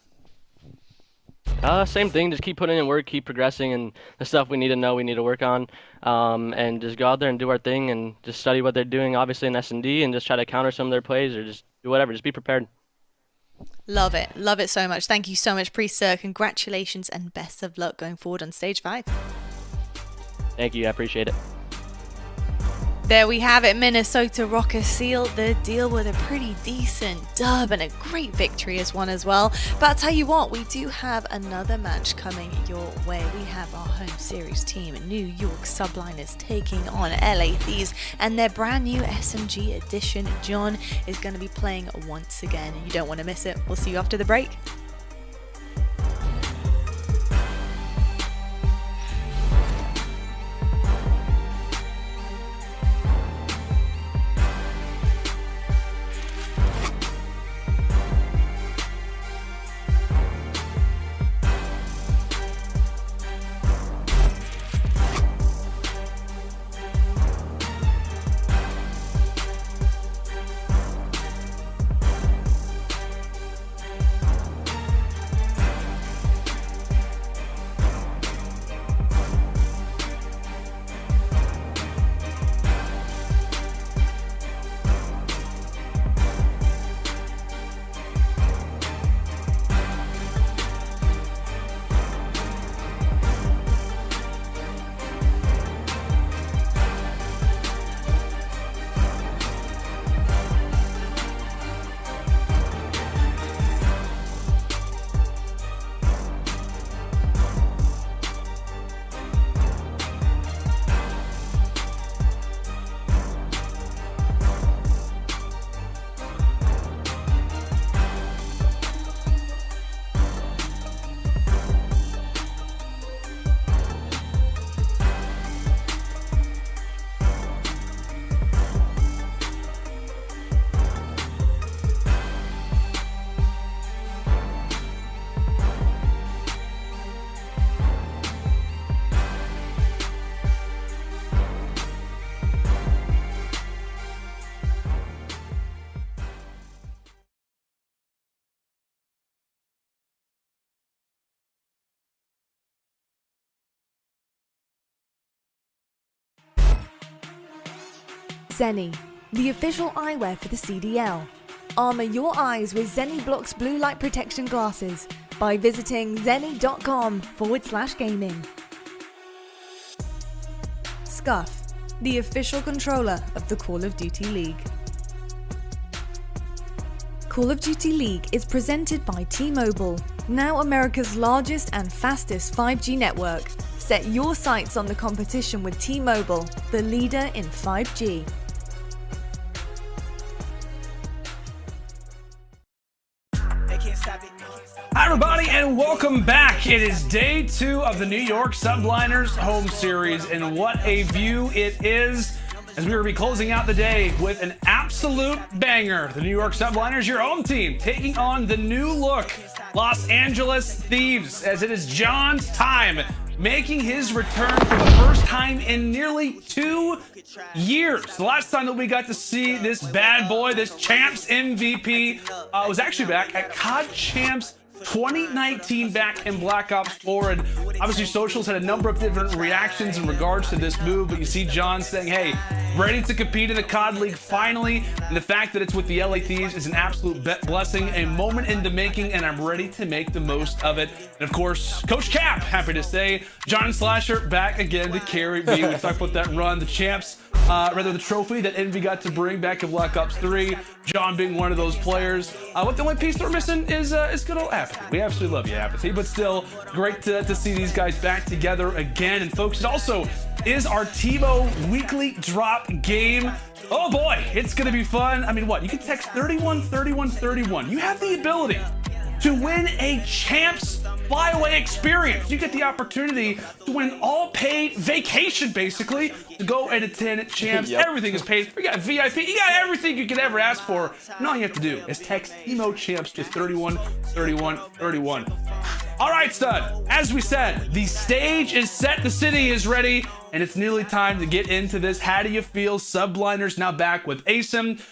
Same thing, just keep putting in work, keep progressing, and the stuff we need to know, we need to work on, and just go out there and do our thing and just study what they're doing, obviously in S&D, and just try to counter some of their plays or just do whatever, just be prepared. Love it so much. Thank you so much, Priestahh. Congratulations and best of luck going forward on stage 5. Thank you, I appreciate it. There we have it. Minnesota Røkkr sealed the deal with a pretty decent dub and a great victory as one as well. But I'll tell you what, we do have another match coming your way. We have our home series team, New York Subliners, taking on LA Thieves, and their brand new SMG edition. John is going to be playing once again. You don't want to miss it. We'll see you after the break. Seany, the official eyewear for the CDL. Armor your eyes with Seany Blocks blue light protection glasses by visiting seany.com/gaming. Scuff, the official controller of the Call of Duty League. Call of Duty League is presented by T-Mobile, now America's largest and fastest 5G network. Set your sights on the competition with T-Mobile, the leader in 5G. They can't stop Welcome back. It is day 2 of the New York Subliners home series, and what a view it is as we will be closing out the day with an absolute banger. The New York Subliners, your home team, taking on the new look Los Angeles Thieves, as it is John's time, making his return for the first time in nearly 2 years. The last time that we got to see this bad boy, this Champs MVP, was actually back at COD Champs 2019 back in Black Ops 4, and obviously socials had a number of different reactions in regards to this move, but you see John saying, hey, ready to compete in the COD League finally, and the fact that it's with the LA Thieves is an absolute blessing, a moment in the making, and I'm ready to make the most of it. And of course, Coach Cap, happy to say, John Slasher back again to carry me. We talked about that run, the champs, rather the trophy that Envy got to bring back in Black Ops 3, John being one of those players. What the only piece that we're missing is good old aBeZy. We absolutely love you, aBeZy, but still great to see these guys back together again. And folks, it also is our TiVo weekly drop game. Oh boy, it's gonna be fun. I mean, what? You can text 31 31 31. You have the ability to win a Champs flyaway experience. You get the opportunity to win all paid vacation, basically, to go and attend Champs. Yep. Everything is paid. You got VIP. You got everything you could ever ask for. And all you have to do is text Emo Champs to 31 31 31. All right, stud. As we said, the stage is set. The city is ready, and it's nearly time to get into this. How do you feel? Subliners now back with Asim.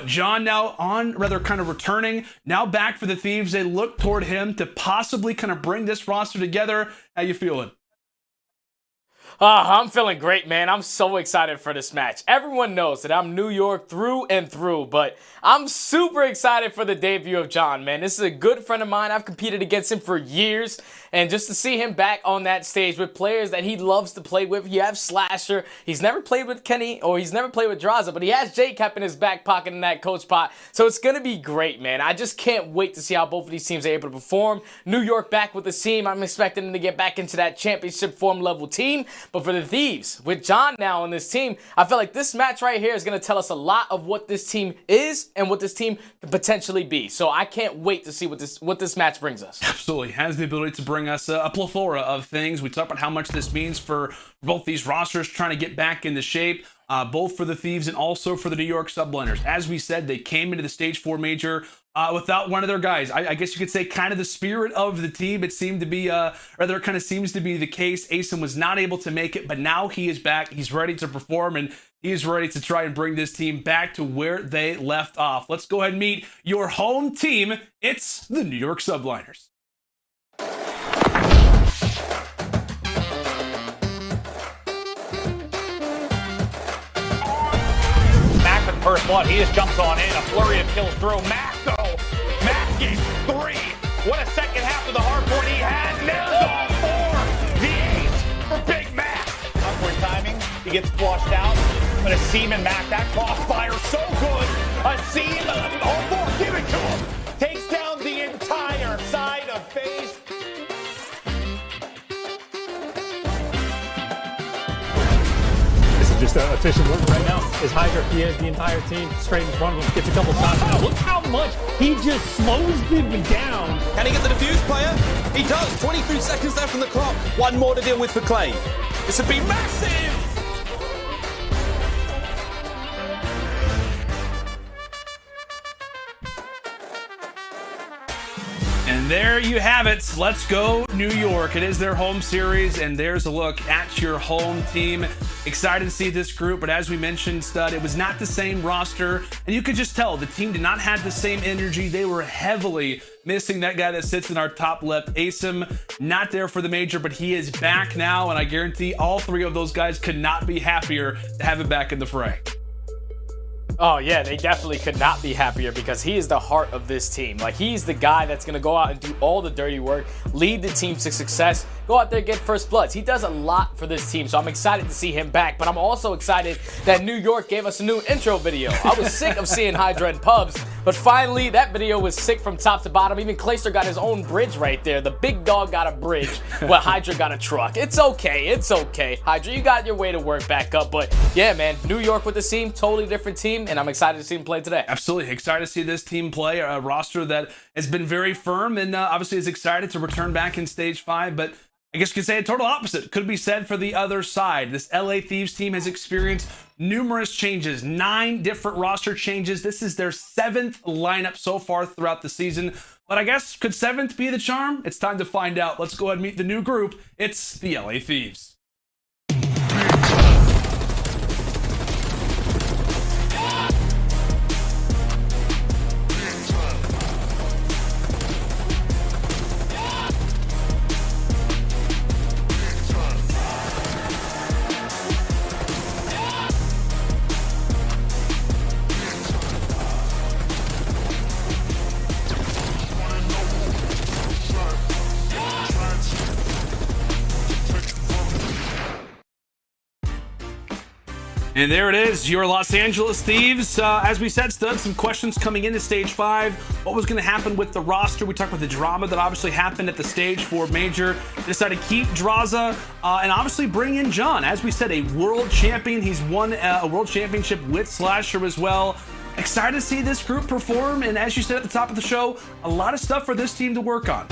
John now kind of returning, now back for the Thieves. They look toward him to possibly kind of bring this roster together. How you feeling? I'm feeling great, man. I'm so excited for this match. Everyone knows that I'm New York through and through, but I'm super excited for the debut of John, man. This is a good friend of mine. I've competed against him for years, and just to see him back on that stage with players that he loves to play with. You have Slasher. He's never played with Kenny, or he's never played with Drazah, but he has J-Cap in his back pocket in that coach spot, so it's going to be great, man. I just can't wait to see how both of these teams are able to perform. New York back with the team. I'm expecting them to get back into that championship form level team. But for the Thieves, with John now on this team, I feel like this match right here is going to tell us a lot of what this team is and what this team could potentially be. So I can't wait to see what this match brings us. Absolutely. Has the ability to bring us a plethora of things. We talked about how much this means for both these rosters trying to get back into shape, both for the Thieves and also for the New York Subliners. As we said, they came into the Stage 4 Major without one of their guys. I guess you could say kind of the spirit of the team. It seemed to be, rather it kind of seems to be the case. Asim was not able to make it, but now he is back. He's ready to perform, and he's ready to try and bring this team back to where they left off. Let's go ahead and meet your home team. It's the New York Subliners. First blood, he just jumps on in. A flurry of kills through. Mack, though. Mack gets 3. What a second half of the hardpoint he had. Nails on 4. The ace for Big Mack. Upward timing. He gets flushed out. But Asim and Mack, that crossfire so good. Asim, all 4, give it to him. Takes down the entire side of FaZe. Just an efficient work right now. Is HyDra, he has the entire team straight in front of him, gets a couple shots. Now look how much he just slows them down. Can he get the defuse, player? He does. 23 seconds left on the clock. One more to deal with for Clay. This would be massive. And there you have it. Let's go New York. It is their home series, and there's a look at your home team. Excited to see this group, but as we mentioned, Stud, it was not the same roster, and you could just tell the team did not have the same energy. They were heavily missing that guy that sits in our top left, Asim. Not there for the major, but he is back now, and I guarantee all 3 of those guys could not be happier to have him back in the fray. Oh yeah, they definitely could not be happier because he is the heart of this team. Like, he's the guy that's going to go out and do all the dirty work, lead the team to success, go out there and get first bloods. He does a lot for this team, so I'm excited to see him back. But I'm also excited that New York gave us a new intro video. I was sick of seeing HyDra in pubs, but finally that video was sick from top to bottom. Even Clayster got his own bridge right there. The big dog got a bridge, while HyDra got a truck. It's okay. It's okay. HyDra, you got your way to work back up. But yeah, man, New York with the team, totally different team, and I'm excited to see him play today. Absolutely. Excited to see this team play, a roster that has been very firm and obviously is excited to return back in Stage 5, but I guess you could say a total opposite could be said for the other side. This LA Thieves team has experienced numerous changes, 9 different roster changes. This is their 7th lineup so far throughout the season. But I guess, could 7th be the charm? It's time to find out. Let's go ahead and meet the new group. It's the LA Thieves. And there it is, your Los Angeles Thieves. As we said, Stud, some questions coming into Stage 5. What was going to happen with the roster? We talked about the drama that obviously happened at the stage for Major. They decided to keep Drazah and obviously bring in John. As we said, a world champion. He's won a world championship with Slasher as well. Excited to see this group perform. And as you said at the top of the show, a lot of stuff for this team to work on.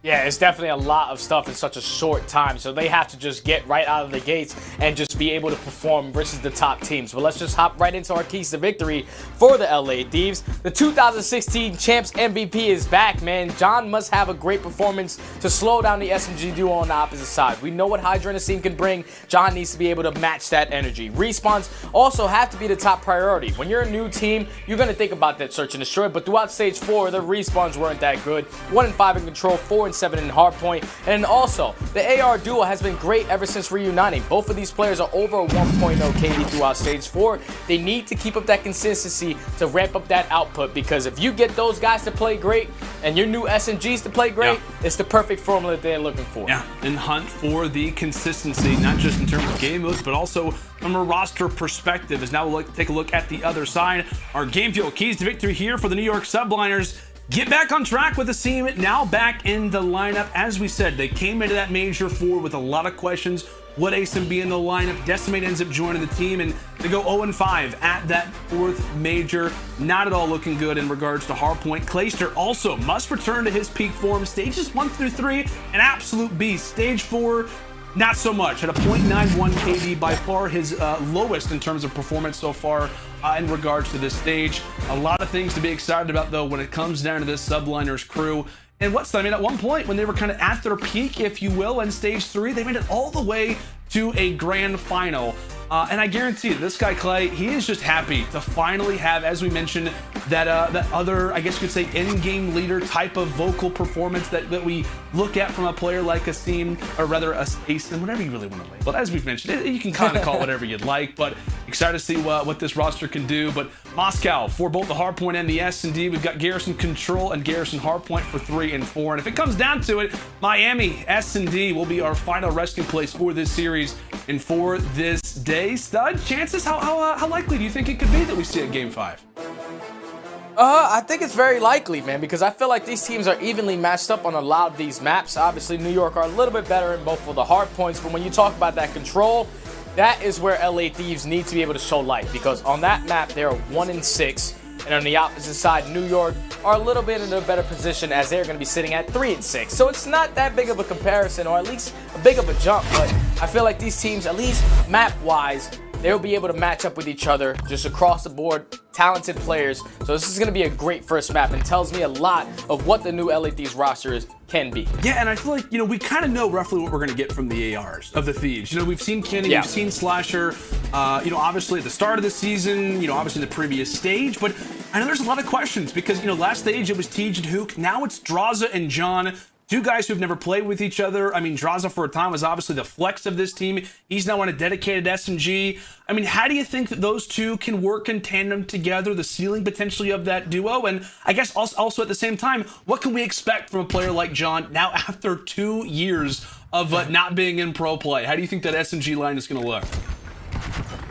Yeah, it's definitely a lot of stuff in such a short time, so they have to just get right out of the gates and just be able to perform versus the top teams. But let's just hop right into our keys to victory for the LA Thieves. The 2016 Champs MVP is back, man. John must have a great performance to slow down the SMG duo on the opposite side. We know what HyDra and Asim can bring. John needs to be able to match that energy. Respawns also have to be the top priority. When you're a new team, you're going to think about that search and destroy, but throughout Stage 4, the respawns weren't that good. 1 and 5 in control, 4 and 7 in hardpoint, and also the AR duo has been great ever since reuniting. Both of these players are over 1.0 KD throughout Stage 4. They need to keep up that consistency to ramp up that output, because if you get those guys to play great and your new SMGs to play great, it's the perfect formula that they're looking for. Yeah, and hunt for the consistency, not just in terms of game modes, but also from a roster perspective. As now we'll take a look at the other side. Our game fuel keys to victory here for the New York Subliners. Get back on track with Asim, now back in the lineup. As we said, they came into that Major 4 with a lot of questions. Would Asim be in the lineup? Decimate ends up joining the team, and they go 0-5 at that 4th Major. Not at all looking good in regards to hardpoint. Clayster also must return to his peak form. Stages 1 through 3, an absolute beast. Stage 4, not so much, at a 0.91 KD, by far his lowest in terms of performance so far in regards to this stage. A lot of things to be excited about, though, when it comes down to this Subliners crew. And I mean, at one point, when they were kind of at their peak, if you will, in Stage 3, they made it all the way to a grand final. And I guarantee you, this guy Clay, he is just happy to finally have, as we mentioned, that other, I guess you could say, in-game leader type of vocal performance that we look at from a player like Asim, or rather Asim, whatever you really want to label. But as we've mentioned, you can kind of call it whatever you'd like. But excited to see what this roster can do. But Moscow for both the hardpoint and the S&D. We've got Garrison Control and Garrison Hardpoint for 3 and 4. And if it comes down to it, Miami S&D will be our final resting place for this series and for this day. Stud, chances, how likely do you think it could be that we see it Game 5? I think it's very likely, man, because I feel like these teams are evenly matched up on a lot of these maps. Obviously, New York are a little bit better in both of the hard points, but when you talk about that control, that is where LA Thieves need to be able to show light, because on that map, they're 1-6, and on the opposite side, New York are a little bit in a better position, as they're going to be sitting at 3-6. So it's not that big of a comparison, or at least a big of a jump, but I feel like these teams, at least map-wise, they'll be able to match up with each other just across the board. Talented players. So this is going to be a great first map, and tells me a lot of what the new LA Thieves roster can be. Yeah, and I feel like, we kind of know roughly what we're going to get from the ARs of the Thieves. We've seen Kenny, we've seen Slasher, obviously at the start of the season, obviously in the previous stage, but I know there's a lot of questions because, last stage it was Tej and Hook, now it's Drazah and John. two guys who've never played with each other. I mean, Drazah for a time was obviously the flex of this team. He's now on a dedicated SMG. I mean, how do you think that those two can work in tandem together, the ceiling potentially of that duo? And I guess also at the same time, what can we expect from a player like John now after 2 years of not being in pro play? How do you think that SMG line is going to look?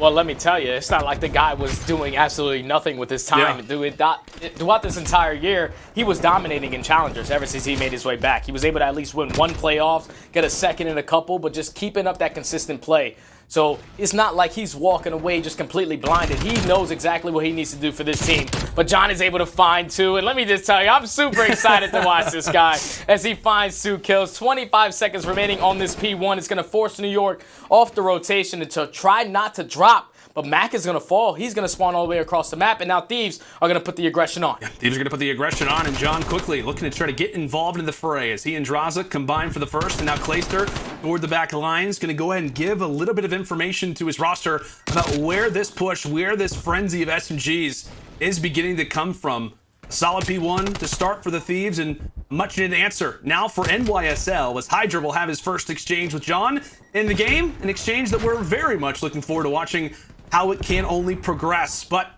Well, let me tell you, it's not like the guy was doing absolutely nothing with his time. Yeah. Throughout this entire year, he was dominating in challengers ever since he made his way back. He was able to at least win 1 playoff, get a second in a couple, but just keeping up that consistent play. So it's not like he's walking away just completely blinded. He knows exactly what he needs to do for this team. But John is able to find 2. And let me just tell you, I'm super excited to watch this guy as he finds 2 kills. 25 seconds remaining on this P1. It's going to force New York off the rotation to try not to drop. But Mack is going to fall. He's going to spawn all the way across the map. And now Thieves are going to put the aggression on. Yeah, Thieves are going to put the aggression on. And John quickly looking to try to get involved in the fray as he and Drazah combine for the first. And now Clayster toward the back lines. Going to go ahead and give a little bit of information to his roster about where this push, where this frenzy of SMGs is beginning to come from. A solid P1 to start for the Thieves and much needed answer now for NYSL as HyDra will have his first exchange with John in the game. An exchange that we're very much looking forward to watching how it can only progress. But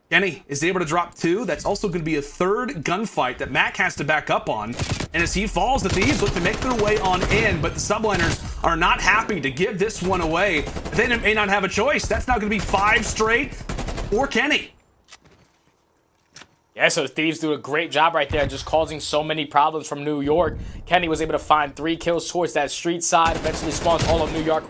Kenny is able to drop 2. That's also going to be a 3rd gunfight that Mack has to back up on. And as he falls, the Thieves look to make their way on in, but the Subliners are not happy to give this one away. They may not have a choice. That's now going to be 5 straight for Kenny. Yeah, so the Thieves do a great job right there, just causing so many problems from New York. Kenny was able to find 3 kills towards that street side, eventually spawns all of New York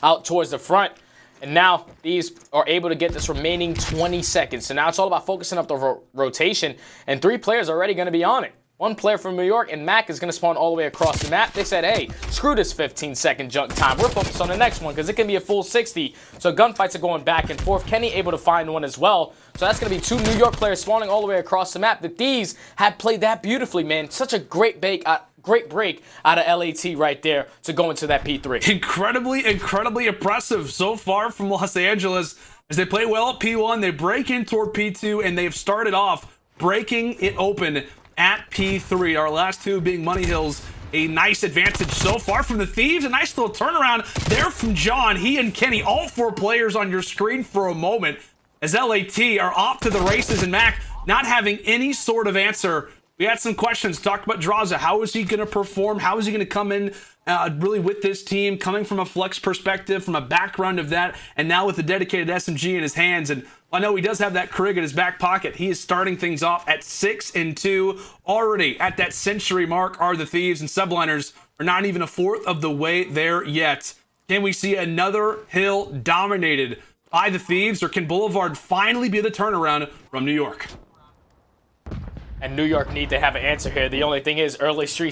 out towards the front. And now these are able to get this remaining 20 seconds. So now it's all about focusing up the rotation. And 3 players are already going to be on it. 1 player from New York, and Mack is going to spawn all the way across the map. They said, hey, screw this 15-second junk time. We're focused on the next one because it can be a full 60. So gunfights are going back and forth. Kenny able to find one as well. So that's going to be 2 New York players spawning all the way across the map. The Thieves have played that beautifully, man. Such a great break out of LAT right there to go into that P3. Incredibly impressive so far from Los Angeles as they play well at P1. They break in toward P2, and they've started off breaking it open at P3. Our last 2 being Money Hills. A nice advantage so far from the Thieves. A nice little turnaround there from John. He and Kenny, all 4 players on your screen for a moment as LAT are off to the races, and Mack not having any sort of answer. We had some questions, talked about Drazah. How is he going to perform? How is he going to come in really with this team, coming from a flex perspective, from a background of that, and now with a dedicated SMG in his hands? And I know he does have that Krig in his back pocket. He is starting things off at 6-2. Already at that century mark are the Thieves, and Subliners are not even a 4th of the way there yet. Can we see another hill dominated by the Thieves, or can Boulevard finally be the turnaround from New York? And New York need to have an answer here. The only thing is early street